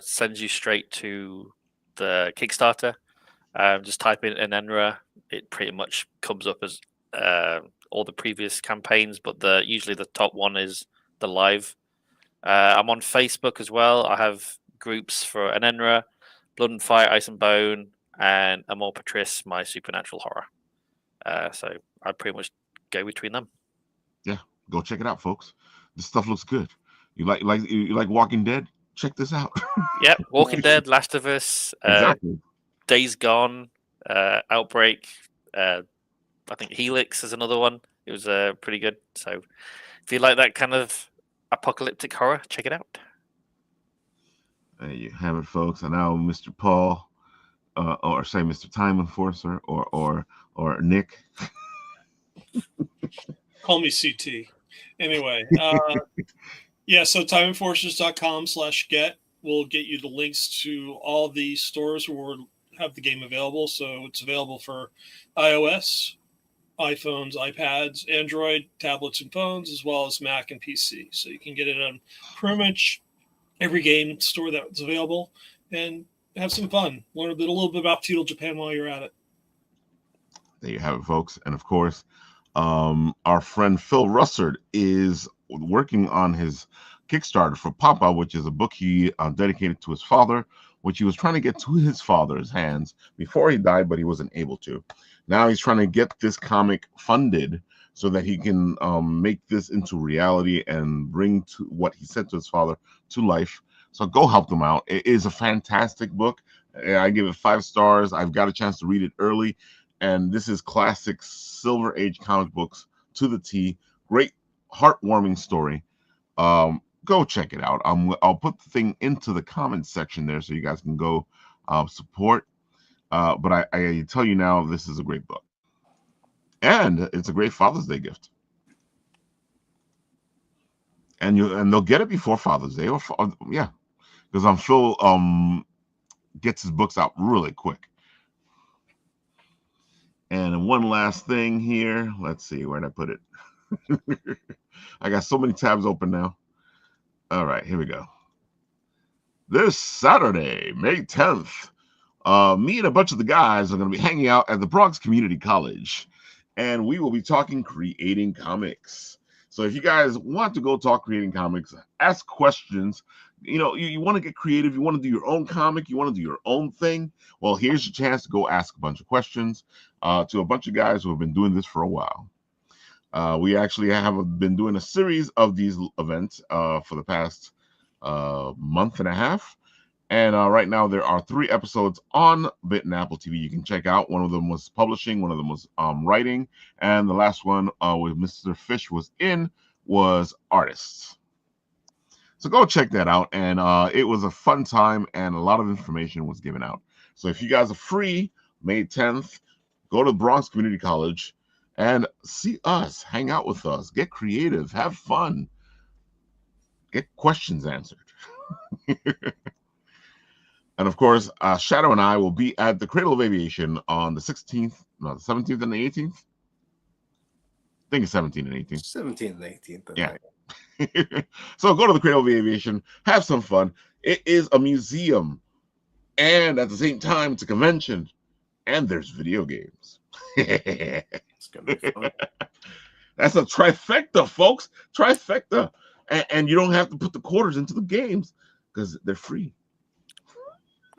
sends you straight to the Kickstarter. Just type in Enenra, it pretty much comes up as all the previous campaigns, but usually the top one is the live. I'm on Facebook as well. I have groups for Enenra, Blood and Fire, Ice and Bone, and Amor Patrice, my supernatural horror. So I pretty much go between them. Yeah, go check it out, folks. This stuff looks good. You like Walking Dead? Check this out. Yep, Walking Dead, Last of Us, exactly. Days Gone, Outbreak. I think Helix is another one. It was pretty good. So if you like that kind of apocalyptic horror, check it out. There you have it, folks. And now Mr. Paul, or say Mr. Time Enforcer, or Nick. Call me CT. Anyway, yeah. So timeenforcers.com/get will get you the links to all the stores where we have the game available. So it's available for iOS, iPhones, iPads, Android, tablets, and phones, as well as Mac and PC. So you can get it on pretty much every game store that's available and have some fun. Learn a little bit about feudal Japan while you're at it. There you have it, folks. And of course, our friend Phil Russert is working on his Kickstarter for Papa, which is a book he dedicated to his father, which he was trying to get to his father's hands before he died, but he wasn't able to. Now he's trying to get this comic funded so that he can make this into reality and bring to what he said to his father to life. So go help them out. It is a fantastic book. I give it 5 stars. I've got a chance to read it early. And this is classic Silver Age comic books to the T. Great, heartwarming story. Go check it out. I'll put the thing into the comments section there so you guys can go support. But I tell you now, this is a great book. And it's a great Father's Day gift. And they'll get it before Father's Day. Yeah, because Phil gets his books out really quick. And one last thing here. Let's see, where did I put it? I got so many tabs open now. All right, here we go. This Saturday, May 10th, me and a bunch of the guys are going to be hanging out at the Bronx Community College. And we will be talking creating comics. So if you guys want to go talk creating comics, ask questions, you want to get creative, you want to do your own comic, you want to do your own thing, well, here's your chance to go ask a bunch of questions to a bunch of guys who have been doing this for a while. We actually have been doing a series of these events for the past month and a half. And right now there are 3 episodes on Bit and Apple TV you can check out. One of them was publishing, one of them was writing, and the last one with Mr. Fish was artists. So go check that out. And it was a fun time and a lot of information was given out. So if you guys are free, May 10th, go to Bronx Community College and see us, hang out with us, get creative, have fun, get questions answered. And of course, Shadow and I will be at the Cradle of Aviation on the 16th, no, the 17th and the 18th. I think it's 17th and 18th. 17th and 18th. Yeah. So go to the Cradle of Aviation, have some fun. It is a museum, and at the same time, it's a convention, and there's video games. It's gonna be fun. That's a trifecta, folks. Trifecta. And you don't have to put the quarters into the games because they're free.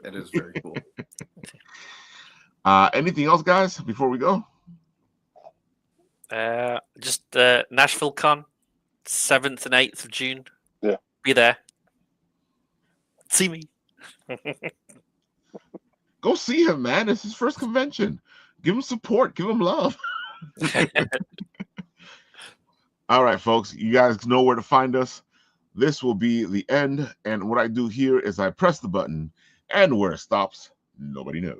That is very cool. Anything else, guys, before we go? Just Nashville Con, 7th and 8th of June. Yeah. Be there. See me. Go see him, man. It's his first convention. Give him support. Give him love. All right, folks. You guys know where to find us. This will be the end. And what I do here is I press the button, and where it stops, nobody knows.